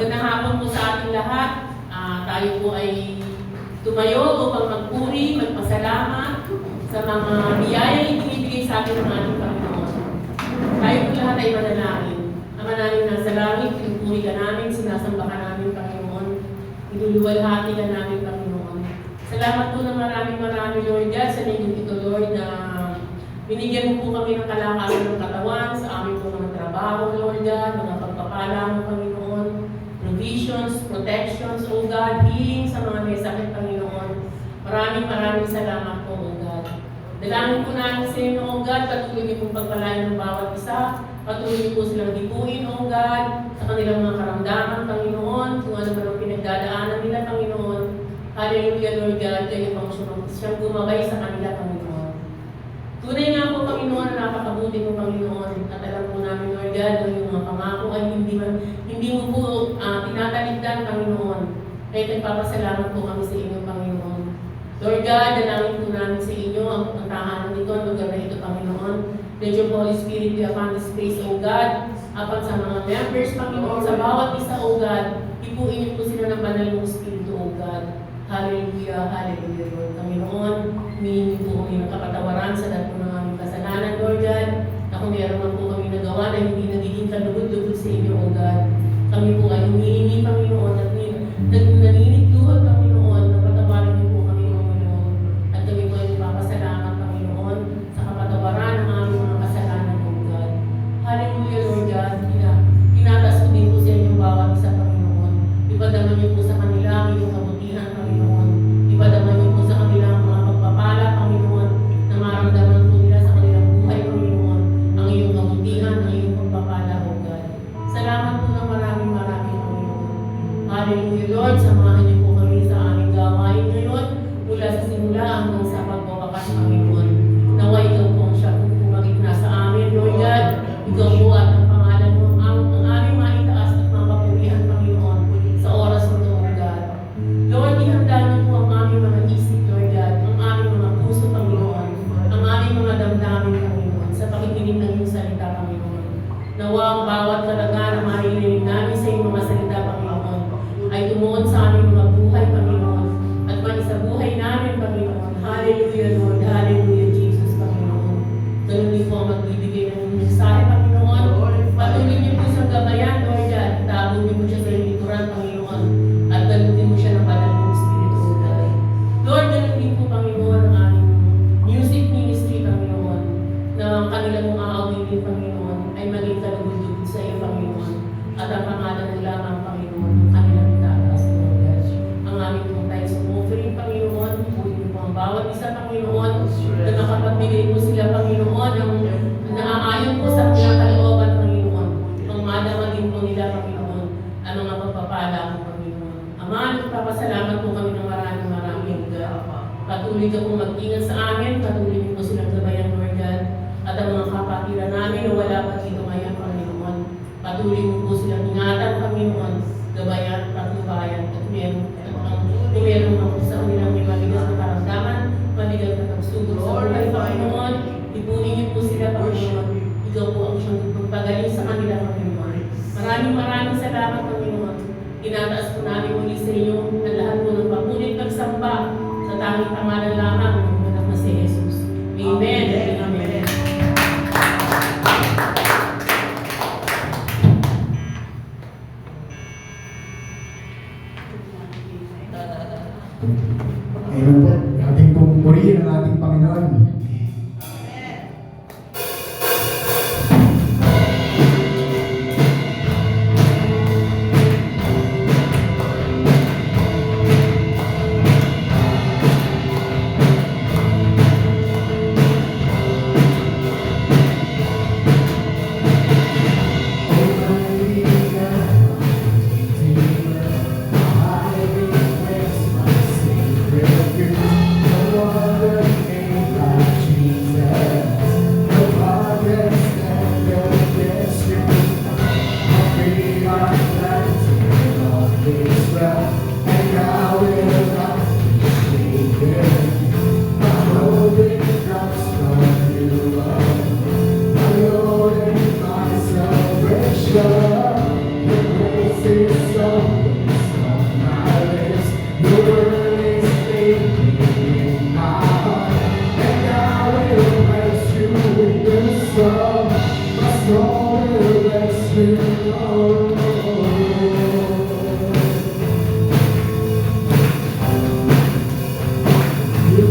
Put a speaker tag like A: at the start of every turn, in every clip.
A: Magandang hapon po sa ating lahat. Tayo po ay tumayo upang magpuri, magpasalamat sa mga biyaya ibinibigay sa atin ng ating Panginoon. Tayo po lahat ay manalangin. Ama namin nasa langit, pinupuri ka namin, sinasamba ka namin, Panginoon. Inuluwalhati ka namin, Panginoon. Salamat po ng maraming Lord God, sa inyong ito, Lord, na binigyan mo po kami ng kalakalan ng katawan sa aming po mga trabaho, Lord God, mga pagpapala mo, Panginoon, provisions, protections, O God, healing sa mga may sakit, Panginoon. Maraming salamat po, O God. Dalangin po namin sa inyo, O God, patuloy niyo pong pagpalain ng bawat isa, patuloy niyo po silang dipuin, O God, sa kanilang mga karamdaman, Panginoon, kung ano man ang pinagdadaanan nila, Panginoon. Hallelujah, Lord God, kayo pang siyang gumabay sa kanila, Panginoon. Tunay nga po, Panginoon, na napakabuti mo, Panginoon, at alam po namin, Lord God, na yung mga pangako ay hindi mo po tinataligdan, Panginoon. Kaya nagpapasalamat po kami sa inyo, Panginoon. Lord God, dalangin po namin sa inyo ang tahanan nito, ang lugar na ito, Panginoon. Let your Holy Spirit be upon this place, O God, apat sa mga members, Panginoon, sa bawat isa, O God, ipuin niyo po sila ng banal mong Espiritu, O God. Hallelujah, hallelujah, Lord. Panginoon, humingi po kami ng kapatawaran sa lahat po ng aming kasalanan, Lord God, na kung meron man po kami nagawa na hindi nagiging kalugod-lugod sa inyo, O God. Kami po ay humingi, Panginoon, at naninigluhod, Panginoon, na patawarin niyo po kami, Panginoon. At kami po ay nagpapasalamat, Panginoon, sa kapatawaran ng aming mga kasalanan, O God. Hallelujah, Lord God. Tinatas ko din po sa inyong bawat isa, Panginoon. Ipadaman niyo po sa kanila ang iyong kabutihan, Panginoon. Ipadaman niyo po sa kanila ang mga pagpapala, Panginoon, na maramdaman po nila sa kanilang buhay, Panginoon, ang iyong kabutihan, ang iyong pagpapala, O God. Salamat po ng maraming, Panginoon. Hallelujah, Lord. Samahan niyo po kami sa aming gawain ngayon, mula sa simula hanggang sa pagwawakas, Panginoon. Naway ikaw po ang siya po pumagitna sa amin, Lord God. Ikaw po at ang pangalan mo, ang aming maitaas at mapapurihan, Panginoon, sa oras mo, Lord God. Lord, ihanda niyo po ang aming mga isip, Lord God, ang aming mga puso, Panginoon, ang aming mga damdamin, Panginoon, sa pakikinig ng iyong salita, Panginoon. Nawa ang bawat talaga na maririnig namin sa iyong mga salita, Panginoon, ay tumuon sa aming mga buhay, Panginoon, at sa buhay namin, Panginoon. Hallelujah, Lord. Hallelujah, Jesus, Panginoon. Ganun din po ang magbibigay ng iyong mensahe, Panginoon. Patuloy niyo po sa gabayan, Lord God. Itago niyo po siya sa iyong likuran, Panginoon. At ganun din mo siya ng banal ng Espiritu, God. Lord, ganun din po, Panginoon, ang aming music ministry, Panginoon, na ang kanilang mga aawinin, Panginoon, ay maging kalugod-lugod sa iyo, Panginoon. At ang pangalan ng lamang, Panginoon, ng kanilang itaas, Lord God. Ang aming pong tayo sa offering, Panginoon, pupunin niyo po ang bawat isa, Panginoon, na nakapagbigay po sila, Panginoon, ang naaayon po sa kanilang kalooban, Panginoon. Ang madama din po nila, Panginoon, ang mga pagpapala mo, Panginoon. Ama, nagpapasalamat po kami ng maraming, God. Patuloy ka po mag-ingat sa amin, patuloy niyo po silang gabayan, Lord God. At ang mga kapatiran namin na wala pa dito ngayon, Panginoon. Patuloy mo po silang ingatan, Panginoon, gabayan, patnubayan, at meron mo po sa kanilang may maligas na karamdaman, maligas na pagsugod sa buhay, Panginoon. Ipunin niyo po sila, Panginoon. Ikaw po ang siyang pagpagaling sa kanila, Panginoon. Maraming salamat, Panginoon. Tinataas po namin muli sa iyo ang lahat po ng papulit pagsamba sa tanging pangalan lamang ng anak na si Jesus. Amen. Amen.
B: Ngayon po, ating pupurihin ang ating Panginoon. Thank you. praises always on my lips. Your word is living in my heart, and I will praise you with this song. My soul will bless you, Lord. You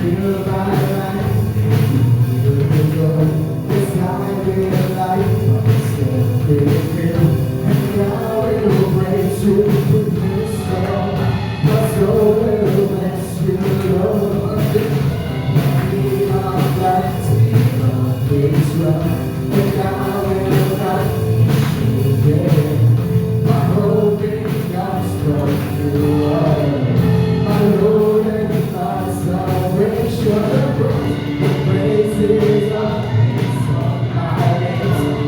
B: fill my life. Yes, I realize myself in you, and I will praise you with this song. My soul will bless you, Lord. We are glad to always run, and I will not be shaken. My hope in God's from you are my Lord and my salvation. The praises of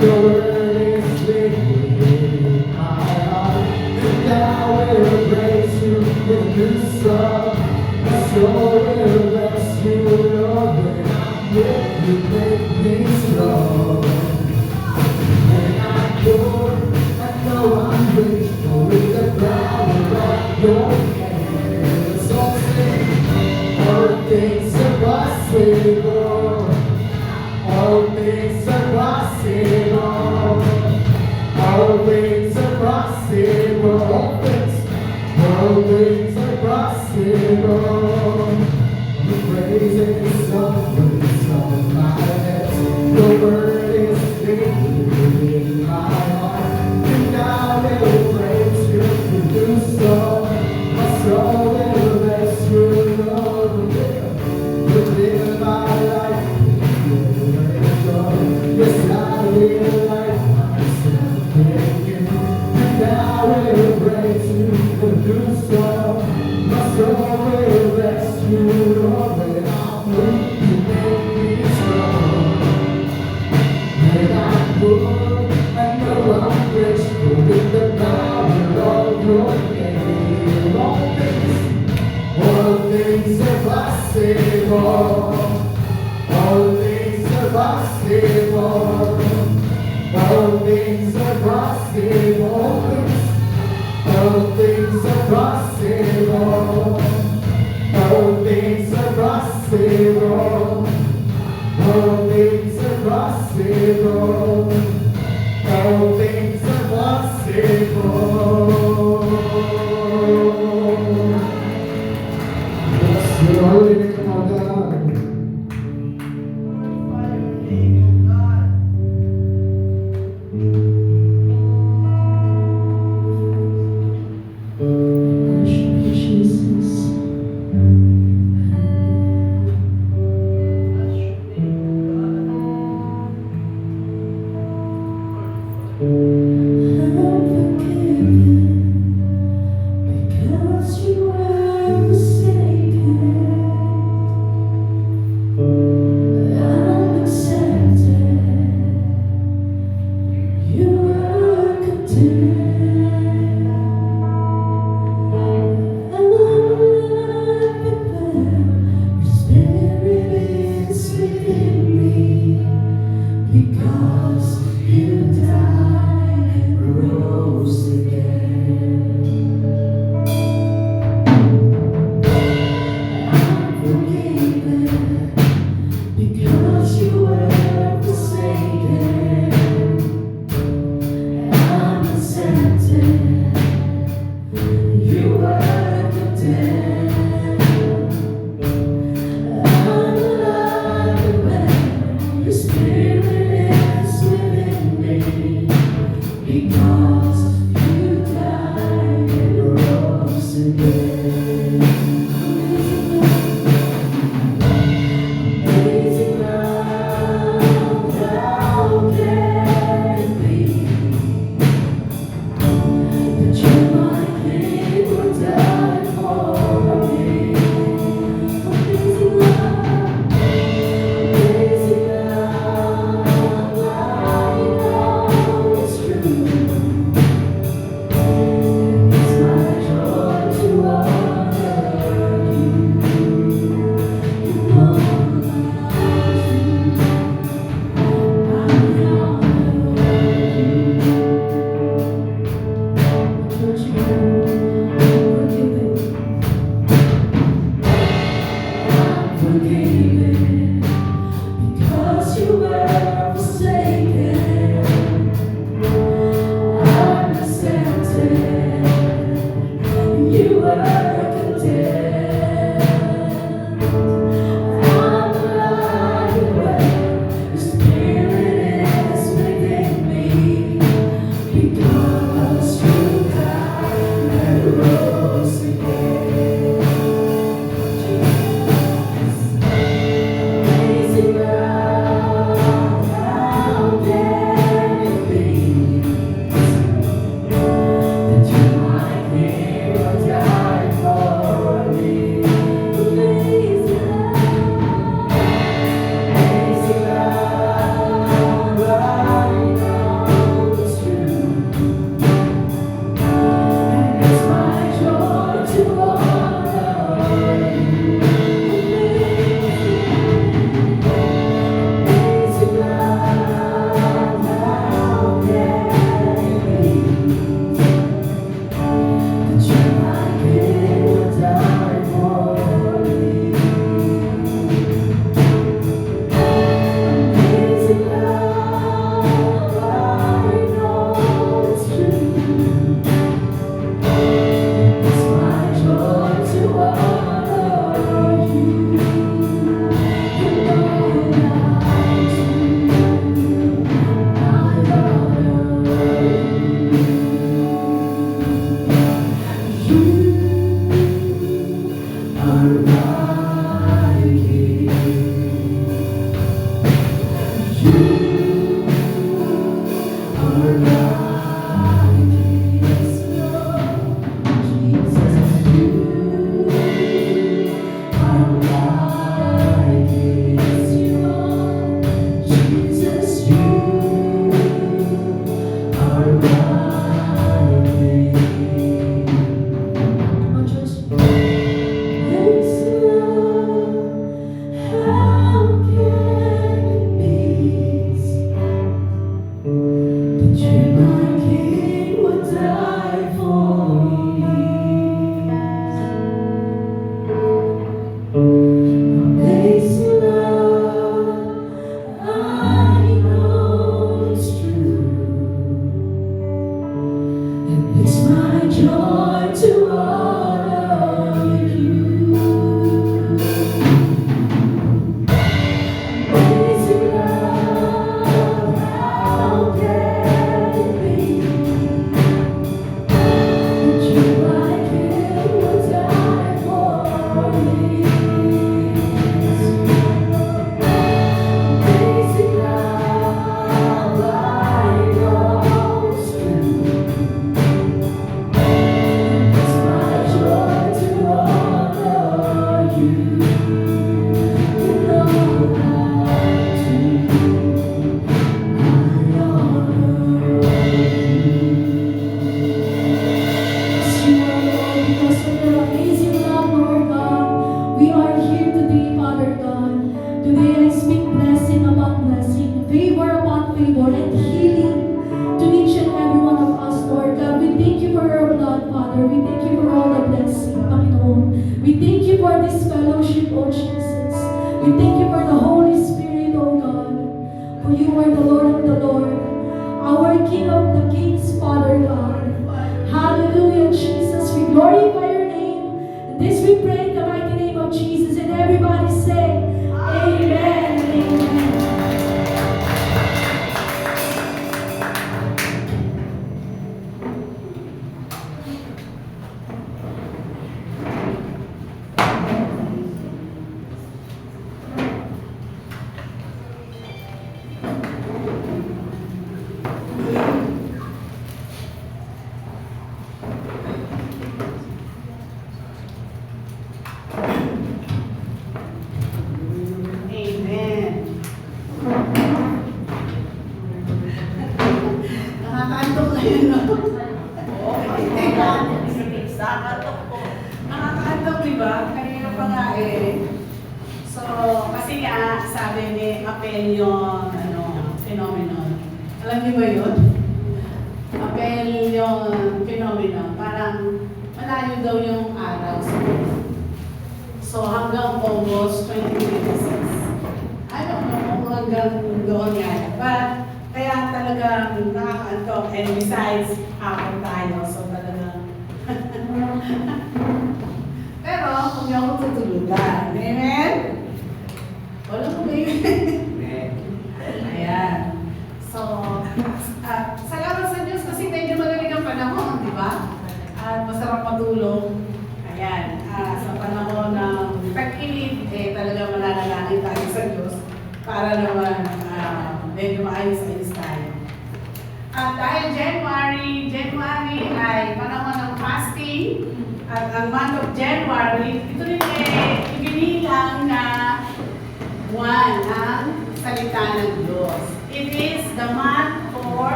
B: your word is living in my heart, and I will praise you with this song. My soul will bless you, Lord, when I'm with you, make me strong. When I'm poor, I know I'm grateful with the power of your hand. So sing, all things are possible. All things are possible. All things are possible. All things are possible. The praises always on my lips. Your word is living in my heart, and I will praise you with this song. My soul will bless you, Lord. You live my life. Yes, I realize myself in you, and I will praise you with this song. My soul will bless you, Lord, when I'm weak, you make me strong. When I'm poor, I know I'm grateful with the power of your name. All things are possible. All things are possible. All things are possible. All things are possible. All things are possible. All things are possible. All things are possible. Bless your holy name, O God.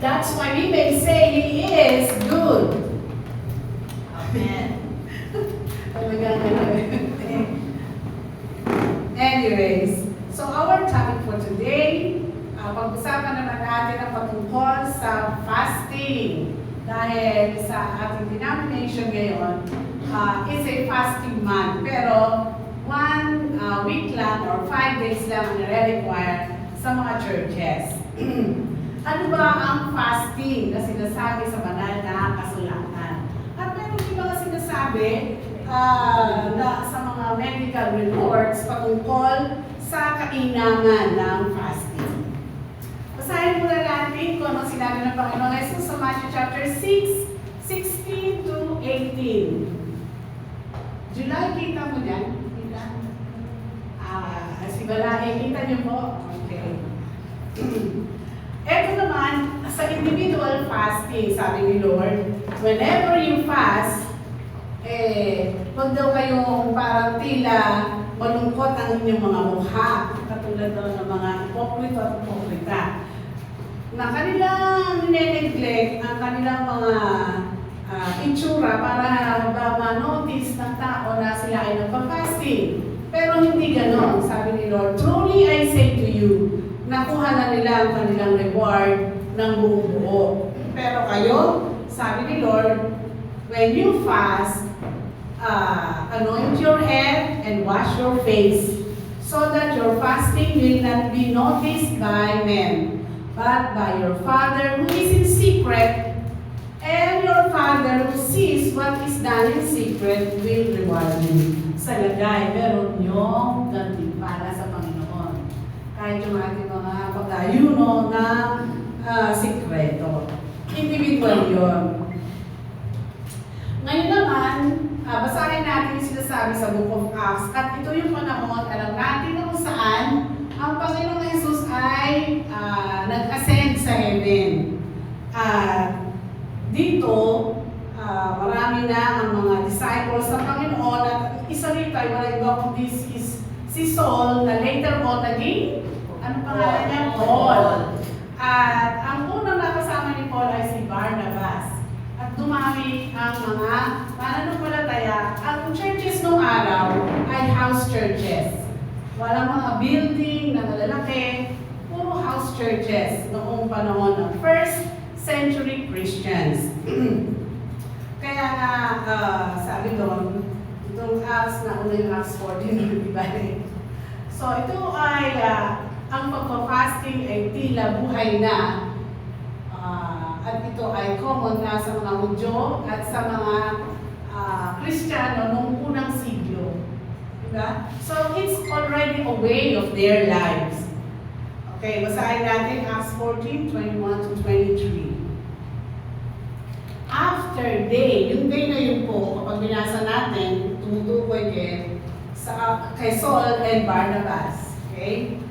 C: That's why we may say He is good. Amen. Talagang anyways, so our topic for today, pag-usapan naman natin ang patungkol sa fasting. Dahil sa ating denomination ngayon, it's a fasting month. Pero 1 week lang or 5 days lang ang nare-require sa mga churches. Ano ba ang fasting na sinasabi sa banal na kasulatan? At meron din mga sinasabi na sa mga medical reports patungkol sa kainangan ng fasting. Basahin muna natin kung anong sinabi ng Panginoong Jesus sa Matthew chapter 6, 16 to 18. July, kita mo yan? Kita? Si Balay, kita niyo po? Okay. Ito naman, sa individual fasting, sabi ni Lord, whenever you fast, huwag daw kayong parang tila malungkot ang inyong mga mukha, katulad daw ng mga hipokrito at hipokrita, na kanilang nineneglect ang kanilang mga itsura para ba ma-notice ng tao na sila ay nagpa-fasting. Pero hindi ganon, sabi ni Lord, truly I say to you, nakuha na nila ang kanilang reward ng buong buo. Pero kayo, sabi ni Lord, when you fast, anoint your head and wash your face, so that your fasting will not be noticed by men, but by your Father who is in secret, and your Father who sees what is done in secret will reward you. Sa lagay, meron niyong gantimpala sa Panginoon. Kahit yung ating mga pag-ayuno ng sikreto. Individual yun. Ngayon naman, basahin natin yung sinasabi sa Book of Acts. At ito yung panahon, alam natin kung saan ang Panginoong Jesus ay nag-ascend sa heaven. Dito, marami na ang mga disciples sa Panginoon at isa rito ay wala iba kundi si Saul na later on naging, ano pangalan niya? Paul. At ang unang nakasama ni Paul ay si Barnabas. At dumami ang mga mananampalataya. Ang churches nung araw ay house churches. Walang mga building na malalaki, puro house churches noong panahon ng first century Christians. Kaya nga, sabi doon, itong Acts na una yung Acts 14, di ba? So ito ay, ang pagpa-fasting ay tila buhay na. At ito ay common na sa mga Hudyo at sa mga Kristiyano noong unang siglo. Diba? So it's already a way of their lives. Okay, basahin natin Acts 14, 21 to 23. After day, yung day na yun po, kapag binasa natin, tumutukoy kay Saul and Barnabas. Okay?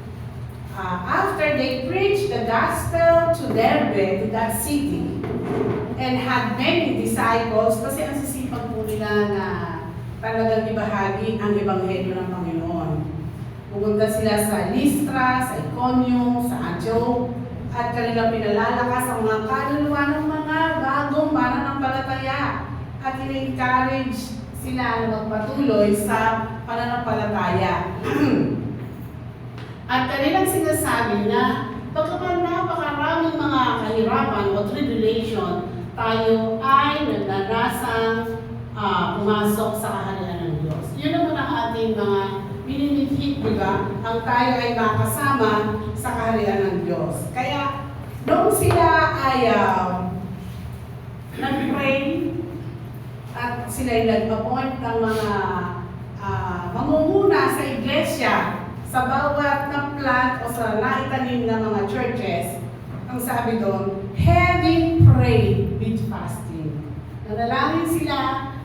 C: After they preached the gospel to Derbe, to that city, and had many disciples, kasi ang sisipag po nila na talagang ibahagi ang ebanghelyo ng Panginoon. Pumunta sila sa Lystra, sa Iconium, sa Antioch, at kanilang pinalalakas ang mga kaluluwa ng mga bagong mananampalataya at in-encourage sila na magpatuloy sa pananampalataya. At kanilang sinasabi na pagkaman napakaraming mga kahirapan o tribulation, tayo ay nagnanasang pumasok sa kaharian ng Diyos. Yun naman ang ating mga minimithit, di ba? Ang tayo ay makasama sa kaharian ng Diyos. Kaya, noong sila ay nag-pray at sila ay nag-appoint ng mga mamumuna sa iglesia sa bawat na plant o sa naitanim na mga churches, ang sabi doon, having prayed with fasting. Nanalangin sila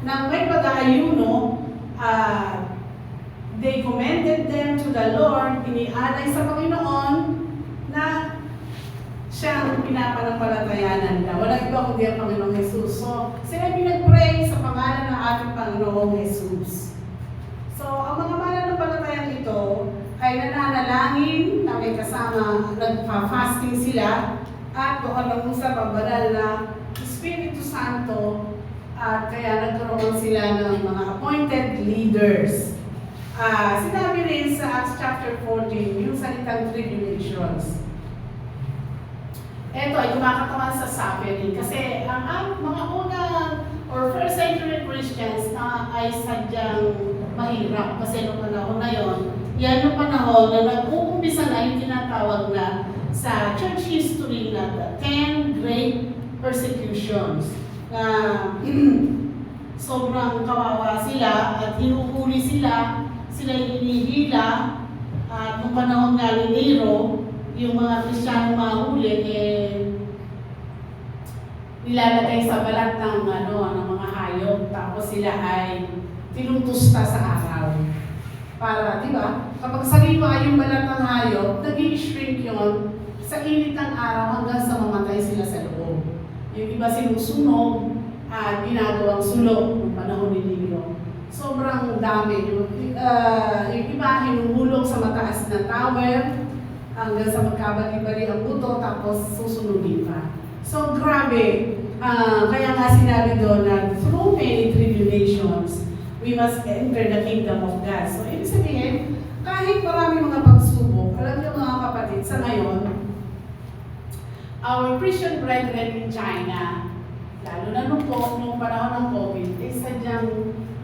C: ng may pag-aayuno, they commended them to the Lord, inialay sa Panginoon na siyang pinapanampalatayanan nila. Walang iba kundi ang Panginoong Jesus. So, sila pinag-pray sa pangalan ng ating Panginoong Jesus. So, ang mga mananampalatayang ito ay nananalangin na may kasama, nagpa-fasting sila, at doon nag-usap ang banal na Espiritu Santo at kaya nagkaroon sila ng mga appointed leaders. Sinabi rin sa Acts chapter 14, yung salitang tribulations. Ito ay kumakatawan sa suffering kasi ang mga unang or first century Christians ay sadyang mahirap kasi noong panahon na yon, yan yung panahon na nag-uumpisa na yung tinatawag na sa church history na the 10 great persecutions na sobrang kawawa sila at hinuhuli sila hinihila at nung panahon nga ni Nero, yung mga Kristiyano mahuli nilalagay sa balat ng mga hayop tapos sila ay tinutusta sa araw. Para, di ba? Kapag sariwa yung balat ng hayop, nag-i-shrink yun sa init ng araw hanggang sa mamatay sila sa loob. Yung iba sinusunog at ginagawang sulok ng panahon ni Nero. Sobrang dami. Yung iba hinuhulog sa mataas na tower hanggang sa magkabali-bali ang buto tapos susunugin pa. So grabe. Kaya nga sinabi doon na through many tribulations, we must enter the kingdom of God. So ibig sabihin, kahit marami mga pagsubok, alam niyo mga kapatid, sa ngayon, our Christian brethren in China, lalo na nung panahon ng COVID, sadyang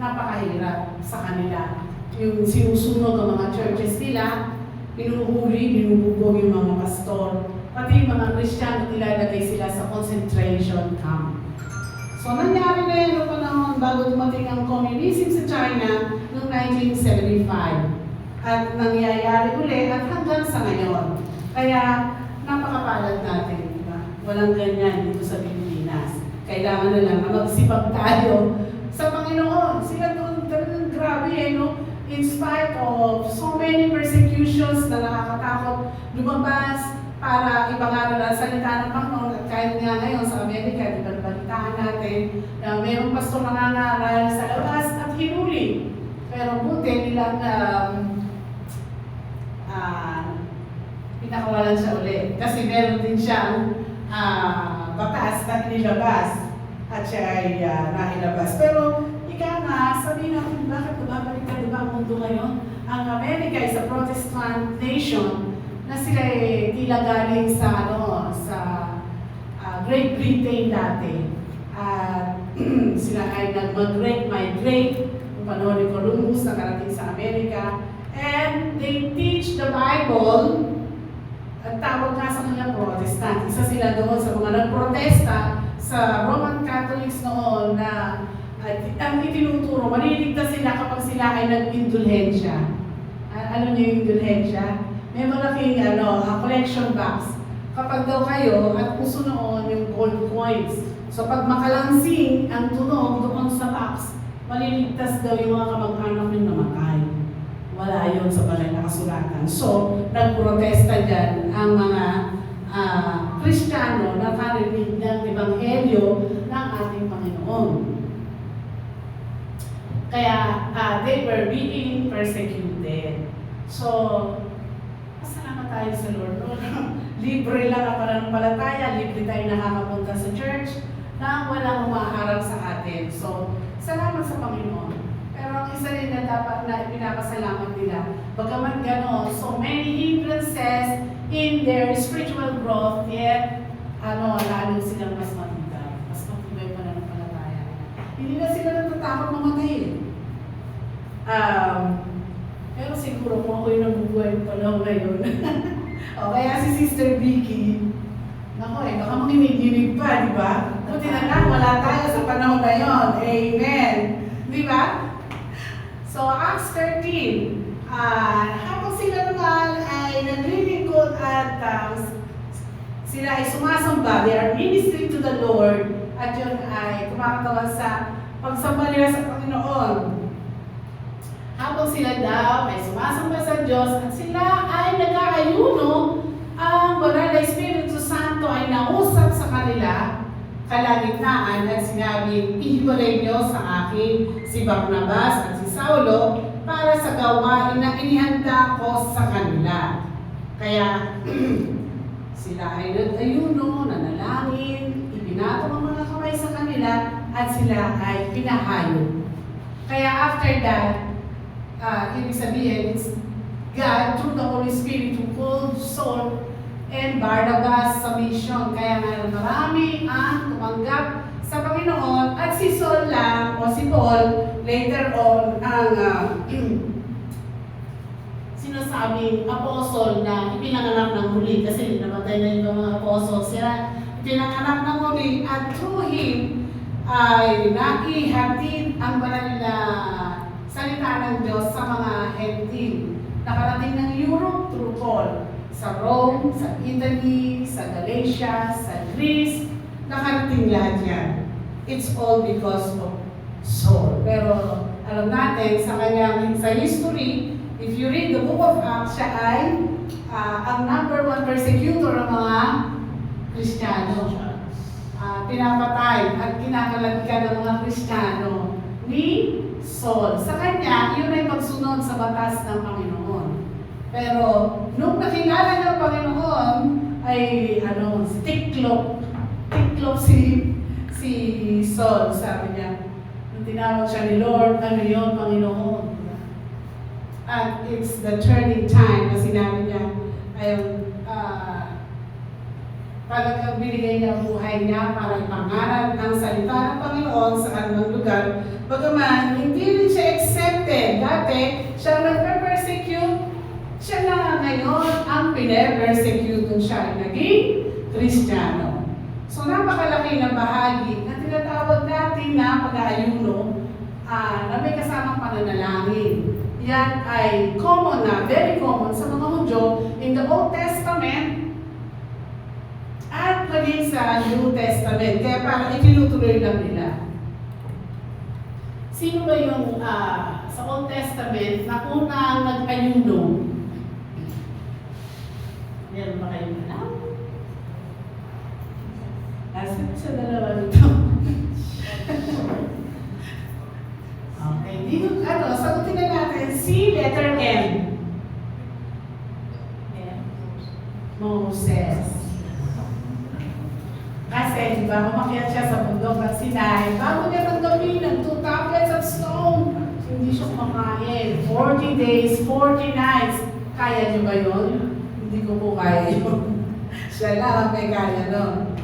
C: napakahirap sa kanila. Yung sinusunog ang mga churches nila, pinuhuli, binububog yung mga pastor, pati yung mga Kristiyano nilalagay sila sa concentration camp. So nangyari na yun noong panahon bago dumating ang communism sa China noong 1975. At nangyayari ulit at hanggang sa ngayon. Kaya napakapalad natin, di ba? Walang ganyan dito sa Pilipinas. Kailangan na lang na magsipag tayo sa Panginoon. Sila doon talagang grabe no? In spite of so many persecutions na nakakatakot, lumabas para ipangaral ang salita ng Panginoon. At kahit nga ngayon sa Amerika, di ba nabalitaan natin na mayroong pastor na nangaral sa labas at hinuli. Pero buti nilang pinakawalan siya ulit. Kasi meron din siyang batas na inilabas at siya ay nailabas. Pero ika nga, sabihin natin, bakit babalik na diba ang mundo ngayon? Ang Amerika is a Protestant nation na sila ay tila galing sa Great Britain dati. Sila ay nag-migrate noong panahon ni Columbus na karating sa Amerika. And they teach the Bible. At tawag nga sa kanya Protestant. Isa sila doon sa mga nagprotesta sa Roman Catholics noon na ang itinuturo, maliligtas sila kapag sila ay nag-indulhensya. Alam niyo yung indulhensya? May malaking collection box. Kapag daw kayo, at puso noon yung gold coins. So pag makalansing ang tunog doon sa box, maliligtas daw yung mga kamag-anak yung namatay. Wala yun sa banal na kasulatan. So, nagprotesta dyan ang mga Kristiyano na karinig ng Ebanghelyo ng ating Panginoon. Kaya, they were being persecuted. So, pasalamat tayo sa Lord. Libre lang ang pananampalataya, libre tayo nakakapunta sa church na walang humaharap sa atin. So, salamat sa Panginoon. Pero ang isa rin na dapat na pinapasalamat nila, bagaman gano'n, so many hindrances in their spiritual growth, yet, lalo silang mas matibay pa ng palataya. Hindi na sila natatakot mamatay. Pero siguro kung ako'y nabubuhay ng panahon na yun. O kaya si Sister Vicky, baka makinig-ginig pa, di ba? Buti na lang, wala tayo sa panahon na yun. Amen. Di ba? So, Acts 13, habang sila naman ay naglilingkod at sila ay sumasamba, they are ministering to the Lord, at yun ay kumakatawan sa pagsamba nila sa Panginoon. Habang sila daw ay sumasamba sa Diyos at sila ay nag-aayuno, ang banal na Espiritu Santo ay nausap sa kanila kalagitnaan at sinabi, ihiwalay niyo sa akin si Barnabas at si Saulo para sa gawain na inihanda ko sa kanila. Kaya, Sila ay nag-ayuno, nanalangin, ibinatong ang mga kamay sa kanila, at sila ay pinahayo. Kaya after that, ibig sabihin, it's God through the Holy Spirit who called Saul and Barnabas sa mission. Kaya nga marami ang tumanggap sa Panginoon at si Saul lang o si Paul later on ang sinasabing apostle na ipinanganak ng muli kasi namatay na yung mga apostle sila. Ipinanganak ng muli at through him ay naihatid ang banal na salita ng Diyos sa mga Hentil. Nakarating ng Europe through Paul. Sa Rome, sa Italy, sa Galatia, sa Greece, nakarating lahat yan. It's all because of Saul. Pero alam natin sa kanyang sa history, if you read the book of Acts, siya ay ang number one persecutor ng mga Kristiyano. Pinapatay at kinakalagkan ng mga Kristiyano ni Saul. Sa kanya, yun ay pagsunod sa batas ng Panginoon. Pero nung nakilala niya ang Panginoon, ay tiklop si Saul, sabi niya. Nung tinawag siya ni Lord, ano yun, Panginoon? At it's the turning time na sinabi niya, ay talagang binigay niya ang buhay niya para ipangaral ang salita ng Panginoon sa anumang lugar. Bagaman, hindi rin siya accepted. Dati, siya nagpe-persecute. Siya na ngayon ang pine-persecute kung siya ay naging Kristiyano. So, napakalaki na bahagi na tinatawag natin na pag-aayuno na may kasamang pananalangin. Yan ay common na, very common sa mga Hudyo in the Old Testament at maging sa New Testament. Kaya parang itinutuloy lang nila. Sino ba yung sa Old Testament na unang nag-ayuno? Meron ba kayong alam? Nasaan sa dalawa nito? Okay, dito, sagutin na natin si letter M. Moses. Kasi, di ba, umakyat siya sa bundok ng Sinai. Bago niya tanggapin ng 2 tablets of stone, hindi siya kumakain. 40 days, 40 nights. Kaya niyo ba yun? Hindi ko po kaya yun. Siya lang ang may kaya nun.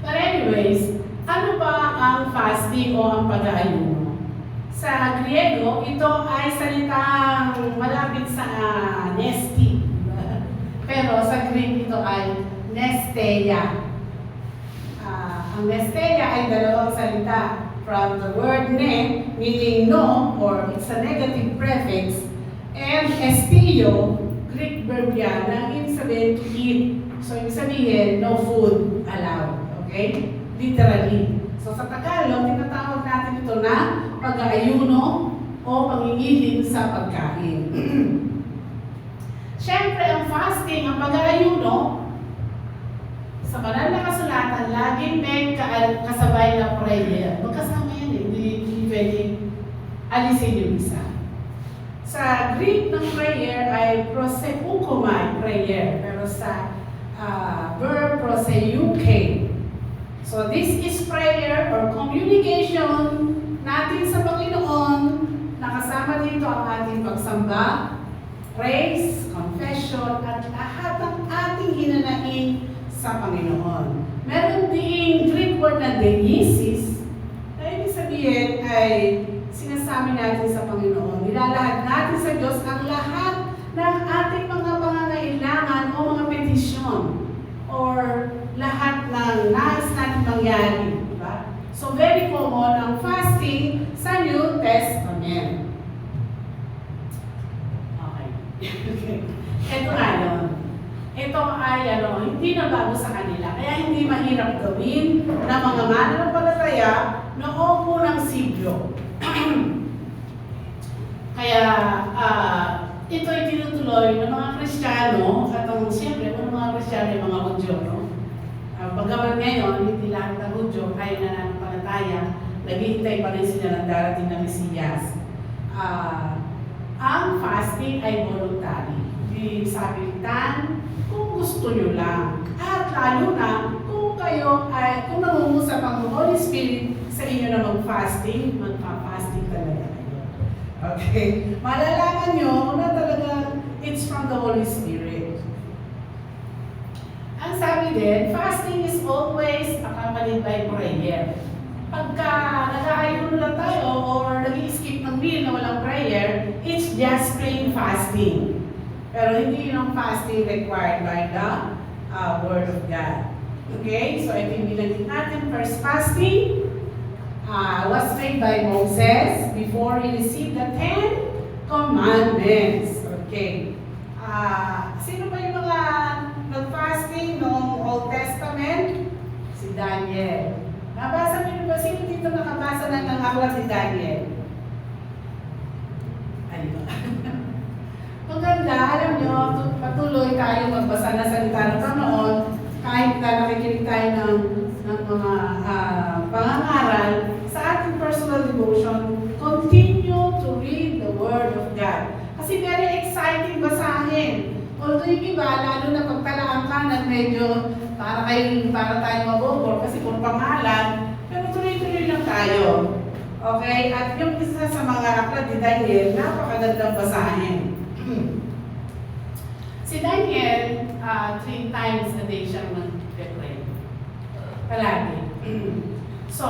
C: But anyways, ano ba ang fasting o ang pag-aayuno? Sa Griego, ito ay salitang malapit sa nesti. Pero sa Greek, ito ay nesteia. Ang nesteia ay dalawang salita. From the word ne, meaning no, or it's a negative prefix, and estio, Greek verb yan, na ibig sabihin to eat. So, ibig sabihin, no food allowed. Okay? Literally. So, sa Tagalog, tinatawag natin ito na pag-aayuno o pangingiling sa pagkain. Siyempre, ang fasting, ang pag-aayuno, sa banal na kasulatan, laging may kasabay na prayer. Magkasama yan eh. Hindi pwede alisin yung isa. Sa Greek ng prayer ay proseukomai prayer. Pero sa verb proseuke. So this is prayer or communication natin sa Panginoon. Nakasama dito ang ating pagsamba, praise, confession, at lahat ng ating hinanaing sa Panginoon. Meron ding Greek word na deiesis, na ibig sabihin ay sinasabi natin sa Panginoon. Nilalahad natin sa Diyos ang lahat ng ating mga pangangailangan o mga petisyon or lahat ng nais natin mangyari. Diba? So very common ang fasting sa New Testament. Okay. Ito nga yun. Ito ay hindi na bago sa kanila, kaya hindi mahirap gawin ng mga mananampalataya noong unang siglo. Kaya ito ay tinutuloy ng mga Kristiyano at siyempre ng mga Kristiyano yung mga Hudyo. No? Pagkaman ngayon, hindi lahat ng Hudyo ay nananampalataya, naghihintay pa rin sila ng darating na Mesiyas. Ang fasting ay voluntary. Sabi, kung gusto nyo lang. At lalo na kung kayo ay, kung nangungusap ang Holy Spirit sa inyo na mag-fasting, magpa-fasting talaga kayo. Okay? Malalaman nyo na talaga it's from the Holy Spirit. Ang sabi din, fasting is always accompanied by prayer. Pagka nag-aayuno lang tayo or nag-i-skip ng meal na walang prayer, it's just plain fasting. Pero hindi yun ang fasting required by the Word of God. Okay? So ito yung binanggit natin. First fasting was made by Moses before he received the 10 Commandments. Okay. Sino ba yung mga nag-fasting noong Old Testament? Si Daniel. Nabasa niyo ba? Sino dito nakabasa ng aklat ni Daniel? Ayun. Maganda, alam nyo, patuloy tayo magbasa na salita ng Panginoon kahit na nakikinig tayo ng mga pangangaral sa ating personal devotion, continue to read the Word of God. Kasi very exciting basahin. Although yung iba, lalo na pagtalaan ka ng medyo para tayo mabobor kasi kung pangalan, pero tuloy-tuloy lang tayo. Okay? At yung isa sa mga aklat ni Daniel, napakagandang basahin. Si Daniel, 3 times a day siya mag-pray. Palagi. So,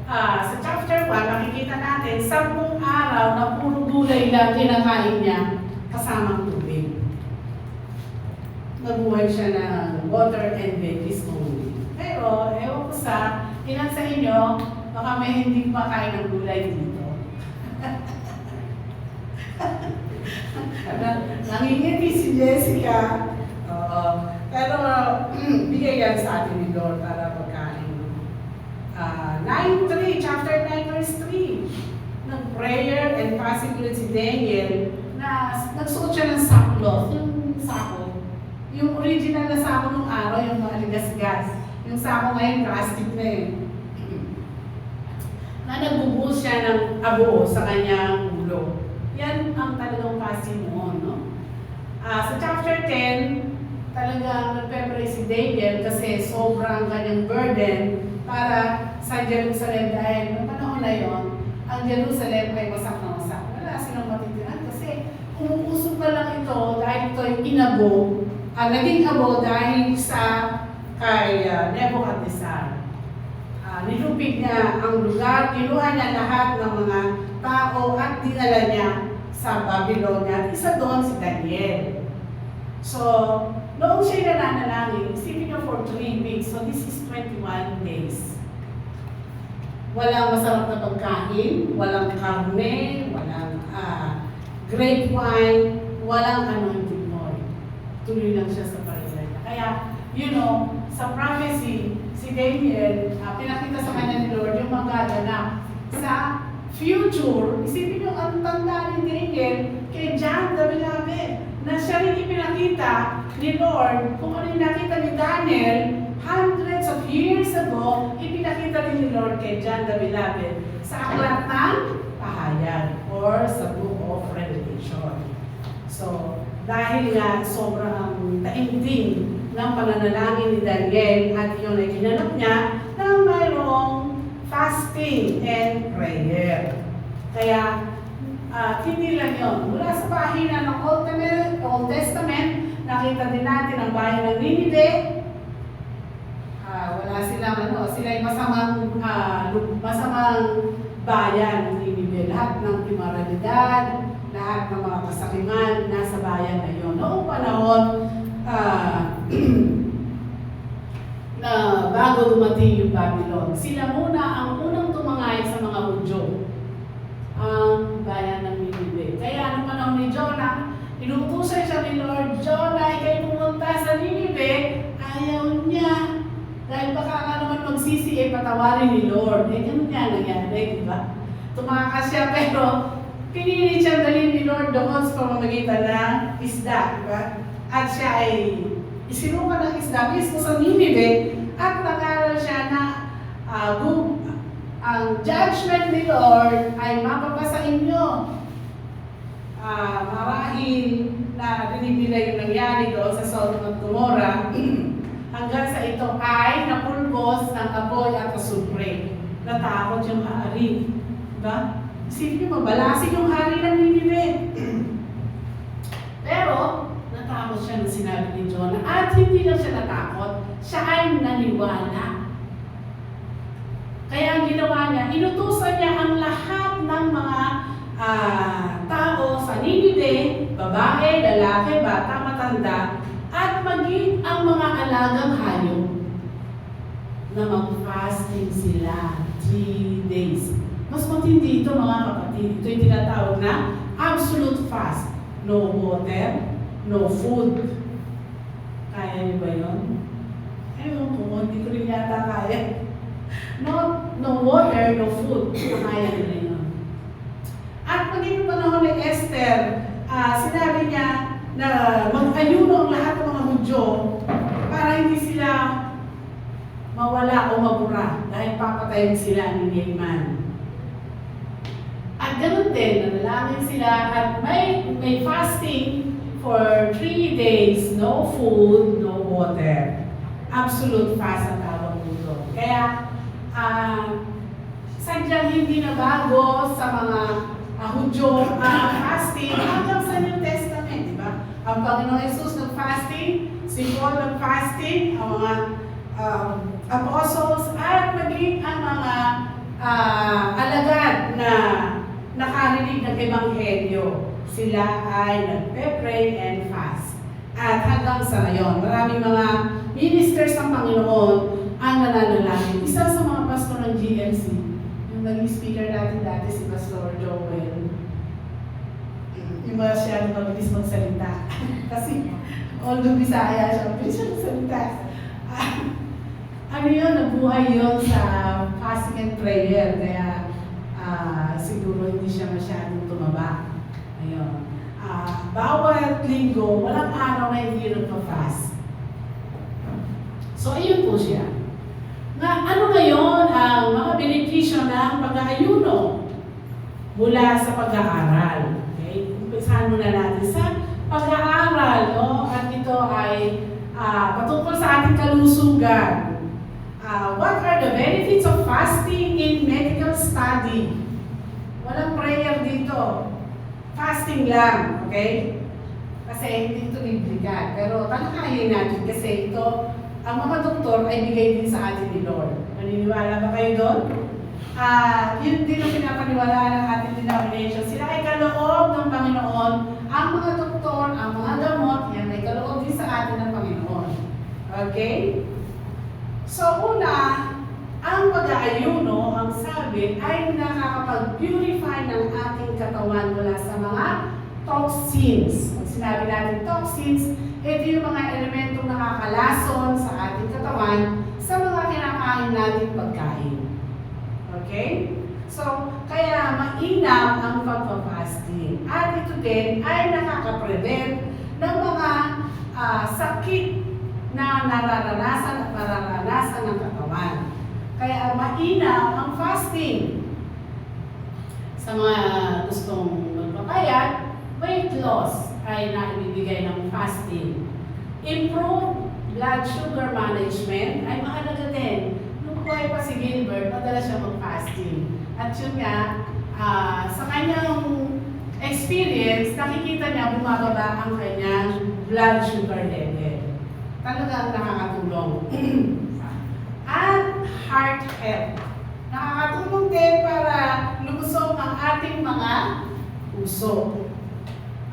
C: sa chapter 1, makikita natin, 10 araw na puro gulay lang kinakain niya kasamang tubig. Nabuhay siya ng water and veggies only. Pero, ewan ko sa ilan sa inyo, baka may hindi makain ng gulay dito. Nangingiti si Jessica. Pero, bigay yan sa atin ni Lord para pagkain. 9:3, chapter 9, verse 3. Nag-prayer and fasting ulit si Daniel na nagsuot siya ng sackcloth, yung sako. Yung original na sako nung araw, yung mga ligas-gas. Yung sako ngayon, plastic na eh. Na nagbubuhos siya ng abo sa kanyang ulo. Yan ang talagang fasting noon, no? Sa chapter 10, talagang nagpe-pray si Daniel kasi sobrang kanyang burden para sa Jerusalem dahil noong panahon na yon, ang Jerusalem ay wasak na wasak. Wala silang matitiran kasi umuusok na lang ito dahil ito ay inabo, naging abo dahil sa kay Nebuchadnezzar. Nilupig niya ang lugar, kinuha niya lahat ng mga tao at dinala niya sa Babylonia. Isa doon si Daniel. So, noong siya nananalangin, isipin niyo for 3 weeks, so this is 21 days. Walang masarap na pagkain, walang karne, walang grape wine, walang anointing oil. Tuloy lang siya sa prayer. Kaya, you know, sa prophecy, si Daniel, pinakita sa kanya ni Lord yung magaganap sa future. Isipin nyo, ang tanda ni Daniel kay John the Beloved, na siya rin ipinakita ni Lord kung ano yung nakita ni Daniel hundreds of years ago, ipinakita din ni Lord kay John the Beloved sa aklat ng pahayag or sa Book of Revelation. So, dahil nga sobrang taimtim ng pananalangin ni Daniel at yun ay ginanap niya na mayroong fasting and prayer. Kaya, hindi lang yun. Mula sa pahina ng Old Testament, nakita din natin ang bayan ng Ninive. Wala silang sila ay masamang bayan ng Ninive. Lahat ng immoralidad, lahat ng mga kasakiman nasa bayan na yun. Noong panahon, na bago dumating yung Babylon, sila muna ang unang tumangay sa mga Hudyo, ang bayan ng Ninive. Kaya nung panahon ni Jonah, inutusan siya ni Lord, Jonah, ikay pumunta sa Ninive, ayaw niya. Dahil baka nga naman magsisi, patawarin ni Lord. Ganun nga nangyari, di ba? Tumakas siya, pero pinilit siya dalhin ni Lord doon sa pamamagitan ng isda, di ba? At siya ay isinuka ng isda mismo sa Ninive at nag-aral siya na ang judgment ni Lord ay mapapasa inyo. Marahil na rinibila yung nangyari nangyari doon sa Sodom at Gomorrah hanggang sa ito ay napulbos ng apoy at asupre. Natakot yung hari. Diba? Isipin mo, balasin yung hari ng Nineveh. Pero, natakot siya nung sinabi ni Jonah. At hindi lang siya natakot, siya ay naniwala. Kaya ang ginawa niya, inutusan niya ang lahat ng mga tao sa Nineveh, babae, lalaki, bata, matanda, at maging ang mga alagang hayop na mag-fasting sila 3 days. Mas matindi ito mga kapatid. Ito yung tinatawag na absolute fast. No water, no food. Kaya niyo ba yun? Ewan ko, hindi ko rin yata kaya. No water, no food. Kaya nila yun. At maging panahon ni Esther, sinabi niya na mag-ayuno ang lahat ng mga Hudyo para hindi sila mawala o mabura dahil papatayin sila ni Haman. At ganun din, nanalangin sila at may fasting for 3 days, no food, no water. Absolute fast ang tawag dito. Kaya, sadyang hindi na bago sa mga Hudyo fasting hanggang sa New Testament, di ba? Ang Panginoon Jesus nag-fasting, si Paul nag-fasting, ang mga apostles, at maging ang mga alagad na nakarinig ng Ebanghelyo. Sila ay nagpe-pray and fast. At hanggang sa ngayon, maraming mga ministers ng Panginoon ang nananalangin. Isa sa mga pastor ng GMC, yung naging speaker natin dati, si Pastor Joel. Yung masyadong mabilis magsalita. Kasi, although Bisaya siya, mabilis siya magsalita. Ano yun, nabuhay yun sa fasting and prayer. Kaya, siguro hindi siya masyadong tumaba. Ayun. Bawat linggo, walang araw na hindi yun nagpa-fast. So, ayun po siya. Ano ngayon ang mga benepisyo ng pag-aayuno mula sa pag-aaral? Okay? Umpisahan muna natin sa pag-aaral, no? At ito ay patungkol sa ating kalusugan. What are the benefits of fasting in medical study? Walang prayer dito. Fasting lang, okay? Kasi hindi ito biblical. Pero talakayin natin kasi ito, ang mga doktor ay bigay din sa atin ni Lord. Naniniwala ba kayo doon? Yun din ang pinapaniwalaan ng ating denomination. Sila ay kaloob ng Panginoon. Ang mga doktor, ang mga gamot, yan ay kaloob din sa atin ng Panginoon. Okay? So una, ang pag-aayuno, ang sabi, ay nakakapag-purify ng ating katawan mula sa mga toxins. Pag sinabi natin toxins, ito yung mga elementong nakakalason sa ating katawan sa mga kinakain nating pagkain. Okay? So, kaya mainam ang pagpapasting. At ito din ay nakaka-prevent ng mga sakit na nararanasan at mararanasan ng katawan. Kaya mainam ang fasting. Sa mga gustong magpapayat, weight loss ay naibibigay ng fasting. Improve blood sugar management ay mahalaga din. Nung buhay pa si Gilbert, madalas siya mag-fasting. At yun nga, sa kanyang experience, nakikita niya bumababa ang kanyang blood sugar level. Talagang nakakatulong. At heart health. Nakakatulong din para lumusog ang ating mga puso.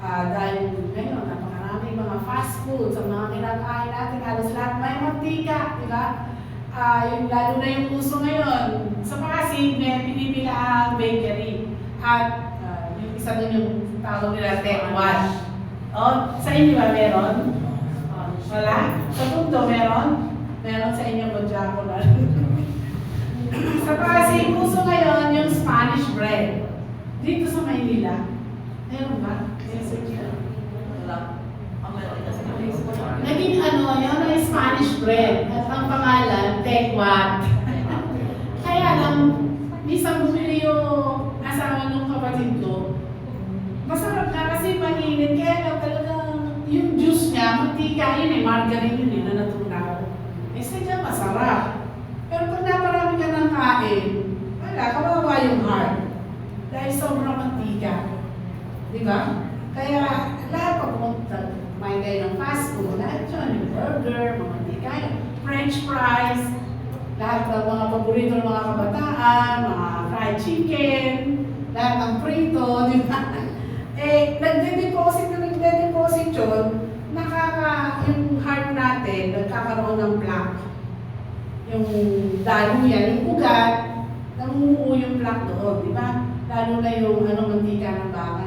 C: Dahil ngayon, napakaraming mga fast food sa mga kinakain natin, halos lahat may mantika, di ba? Yung lalo na yung puso ngayon. Sa Pasig, may pinipila ang bakery. At yung isa doon yung tawag nila tech wash. Sa inyo ba meron? Wala? Sa Tundo meron? Meron sa inyo Modjaco na. Sa Pasig, puso ngayon yung Spanish bread. Dito sa Maynila, meron ba? Naging yun ay Spanish bread. At ang pangalan, tekwat. Kaya lang, minsan bumili yung asawa ng kapatid ko. Masarap na kasi mainit. Kaya lang talagang yung juice niya, mantika yun margarine yun na natunaw. Sadya masarap. Pero pag naparami ka ng kain, wala, kawawa yung heart. Dahil sobrang mantika. Di ba? Kaya lahat pag kumain kayo ng fast food, lahat yun, yung burger, mga mantika, french fries, lahat ng mga paborito ng mga kabataan, mga fried chicken, lahat ng prito, di ba? Nagde-deposit yun, yung heart natin, nagkakaroon ng plaque. Yung dalo yan, yung ugat, namumuo yung plaque doon, di ba? Lalo na yung mantika ng baka.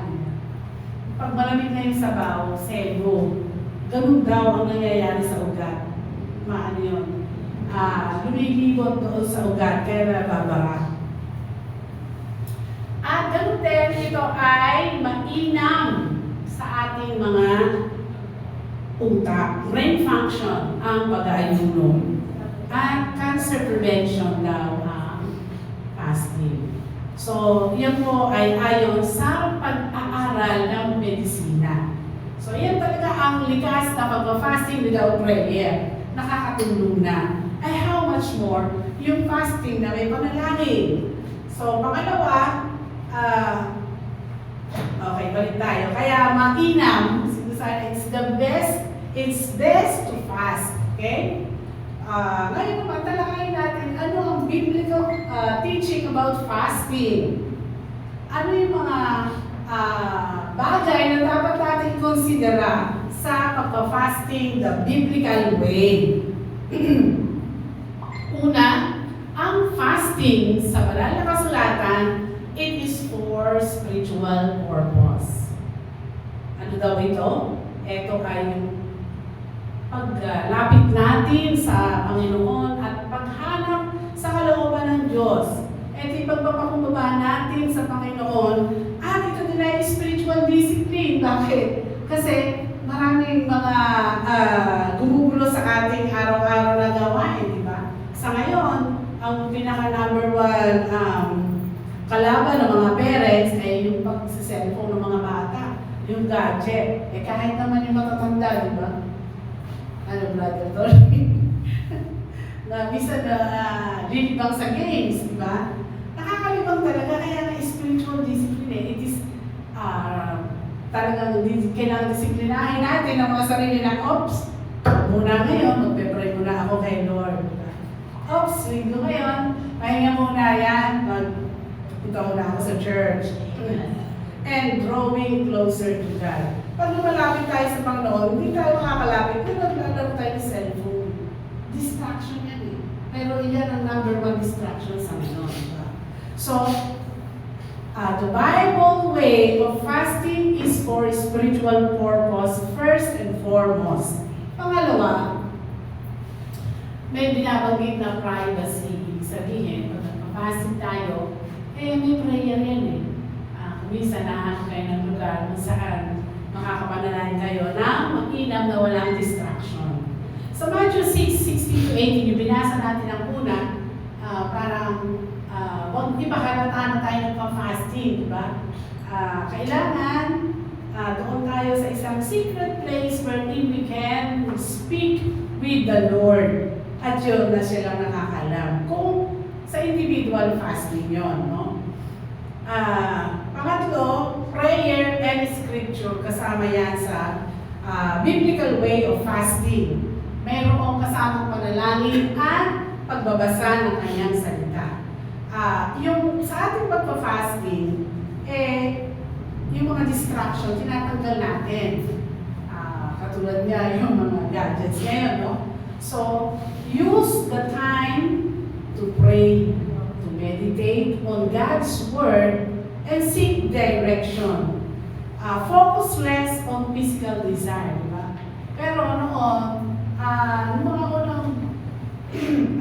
C: Pag malamig na yung sabaw, sebo, ganun daw ang nangyayari sa ugat. Maano yun? Lumilibot doon sa ugat, kaya nababara. At ganun din, ito ay mainam sa ating mga utak. Brain function ang pag-aayuno. At cancer prevention daw ang fasting. So, yan po ay ayon sa pag-aaral ng medisina. So, yan talaga ang likas na pag-fasting without prayer. Nakakatulong na. Ay, how much more yung fasting na may panalangin. So, pangalawa, okay, balik tayo. Kaya mainam, it's best to fast. Okay? Ngayon naman, talakayin natin ano ang biblical teaching about fasting. Ano yung mga bagay na dapat natin konsidera sa pagpa-fasting the biblical way. Una, ang fasting sa banal na kasulatan, it is for spiritual purpose. Ano daw ito? Ito ay yung paglapit natin sa Panginoon at paghanap sa kalooban ng Diyos. Ito yung pagpapakumbaba natin sa Panginoon at ito din ay spiritual discipline. Bakit? Kasi maraming mga gumugulo sa ating araw-araw na gawain, di ba? Sa ngayon, ang pinaka-number one kalaban ng mga parents ay yung pag-cellphone ng mga bata, yung gadget. Kahit naman yung matatanda, di ba? Ano, brother Tony? Na minsan lilibang sa games, di ba? Nakakalibang talaga, kaya na spiritual discipline. It is talagang kailangan disiplinahin natin ang mga sarili na, oops, muna ngayon, magpe-pray muna ako kay Lord. Diba? Oops, linggo ngayon, pahinga muna yan, magpunta muna ako sa church. And drawing closer to God. Pag lumalapit tayo sa Panginoon, hindi tayo makakalapit, pero naglalaro tayo ng cellphone. Distraction yan eh. Pero yan ang number one distraction sa Panginoon. Diba? So, the Bible way of fasting is for spiritual purpose first and foremost. Pangalawa, may binabanggit na privacy. Ibig sabihin, pag nagpa-fasting tayo, may prayer yan eh. Minsan nahanap kayo ng lugar kung saan makakapanalangin kayo na mag-inam na walang distraction. Sa Matthew 6:16-18, yung binasa natin ang una, parang huwag ipakalata na tayo nagpa-fasting, di ba? Kailangan doon tayo sa isang secret place wherein we can speak with the Lord. At yun na siya lang nakakalam. Kung sa individual fasting yun, no? Pangatlo, prayer and scripture. Kasama yan sa biblical way of fasting. Mayroong kasamang panalangin at pagbabasa ng kanyang salita. Yung sa ating pagpa-fasting, yung mga distraction, tinatanggal natin. Katulad niya yung mga gadgets ngayon, no? So, use the time to pray, to meditate on God's Word, and seek direction. Focus less on physical desire, di ba? Pero noon, mga unang